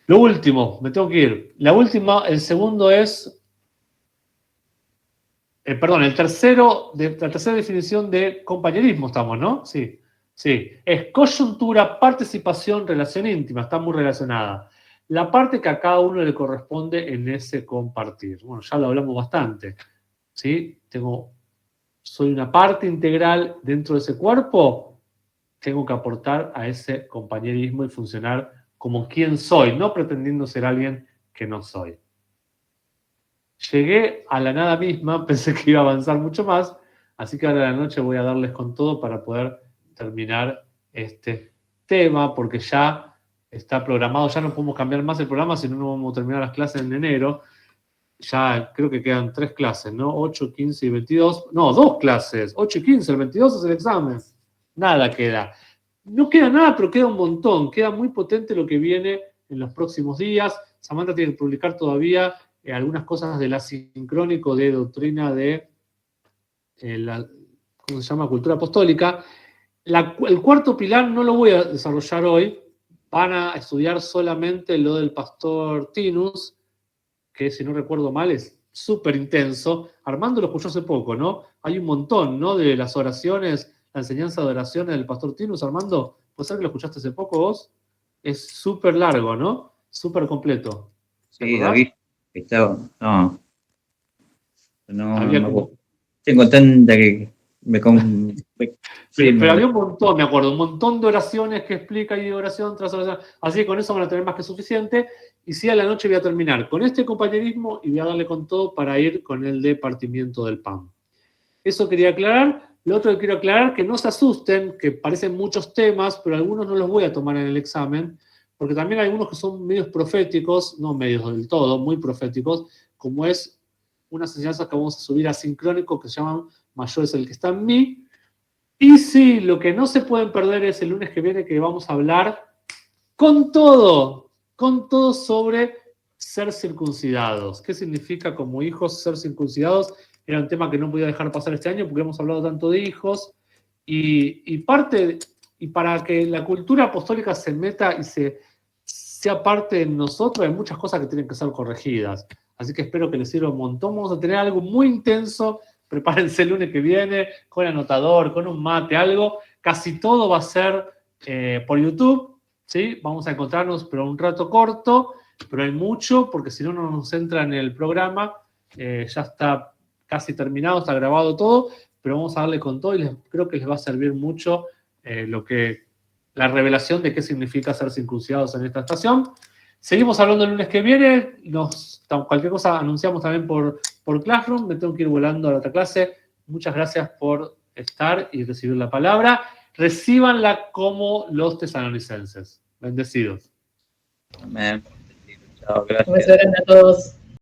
S1: Lo último, me tengo que ir. La última, el segundo es Perdón, la tercera definición de compañerismo estamos, ¿no? Sí, sí. Es coyuntura, participación, relación íntima, está muy relacionada. La parte que a cada uno le corresponde en ese compartir. Bueno, ya lo hablamos bastante, ¿sí? Soy una parte integral dentro de ese cuerpo, tengo que aportar a ese compañerismo y funcionar como quien soy, no pretendiendo ser alguien que no soy. Llegué a la nada misma, pensé que iba a avanzar mucho más, así que ahora a la noche voy a darles con todo para poder terminar este tema, porque ya está programado, ya no podemos cambiar más el programa, si no, no vamos a terminar las clases en enero. Ya creo que quedan 3 clases, ¿no? 8, 15 y 22. No, 2 clases. 8 y 15, el 22 es el examen. Nada queda. No queda nada, pero queda un montón. Queda muy potente lo que viene en los próximos días. Samantha tiene que publicar todavía algunas cosas del asincrónico de doctrina de ¿cómo se llama? Cultura apostólica. El cuarto pilar no lo voy a desarrollar hoy. Van a estudiar solamente lo del pastor Tinus, que si no recuerdo mal es súper intenso. Armando lo escuchó hace poco, ¿no? Hay un montón, ¿no? De las oraciones, la enseñanza de oraciones del pastor Tinus. Armando, ¿puede ser que lo escuchaste hace poco vos? Es súper largo, ¿no? Súper completo. ¿Te
S2: Sí,
S1: acordás?
S2: David, estaba, no
S1: Había
S2: me
S1: como...
S2: acuerdo. Tengo tanta que sí,
S1: Pero había un montón, me acuerdo, un montón de oraciones que explica y oración tras oración. Así que con eso van a tener más que suficiente. Y sí, a la noche voy a terminar con este compañerismo y voy a darle con todo para ir con el de partimiento del pan. Eso quería aclarar. Lo otro que quiero aclarar, que no se asusten, que parecen muchos temas, pero algunos no los voy a tomar en el examen, porque también hay algunos que son medios proféticos, no medios del todo, muy proféticos, como es unas enseñanzas que vamos a subir a sincrónico que se llaman Mayor es el que está en mí. Y sí, lo que no se pueden perder es el lunes que viene que vamos a hablar con todo sobre ser circuncidados. ¿Qué significa como hijos ser circuncidados? Era un tema que no podía dejar pasar este año porque hemos hablado tanto de hijos y para que la cultura apostólica se meta y sea parte de nosotros, hay muchas cosas que tienen que ser corregidas. Así que espero que les sirva un montón. Vamos a tener algo muy intenso. Prepárense el lunes que viene con anotador, con un mate, algo. Casi todo va a ser por YouTube. ¿Sí? Vamos a encontrarnos, pero un rato corto, pero hay mucho, porque si no, no nos entra en el programa. Ya está casi terminado, está grabado todo, pero vamos a darle con todo y creo que les va a servir mucho la revelación de qué significa ser circuncidados en esta estación. Seguimos hablando el lunes que viene. Cualquier cosa anunciamos también por Classroom. Me tengo que ir volando a la otra clase. Muchas gracias por estar y recibir la palabra. Recíbanla como los tesalonicenses. Bendecidos.
S2: Amén. Chao, gracias.
S3: Un beso grande a todos.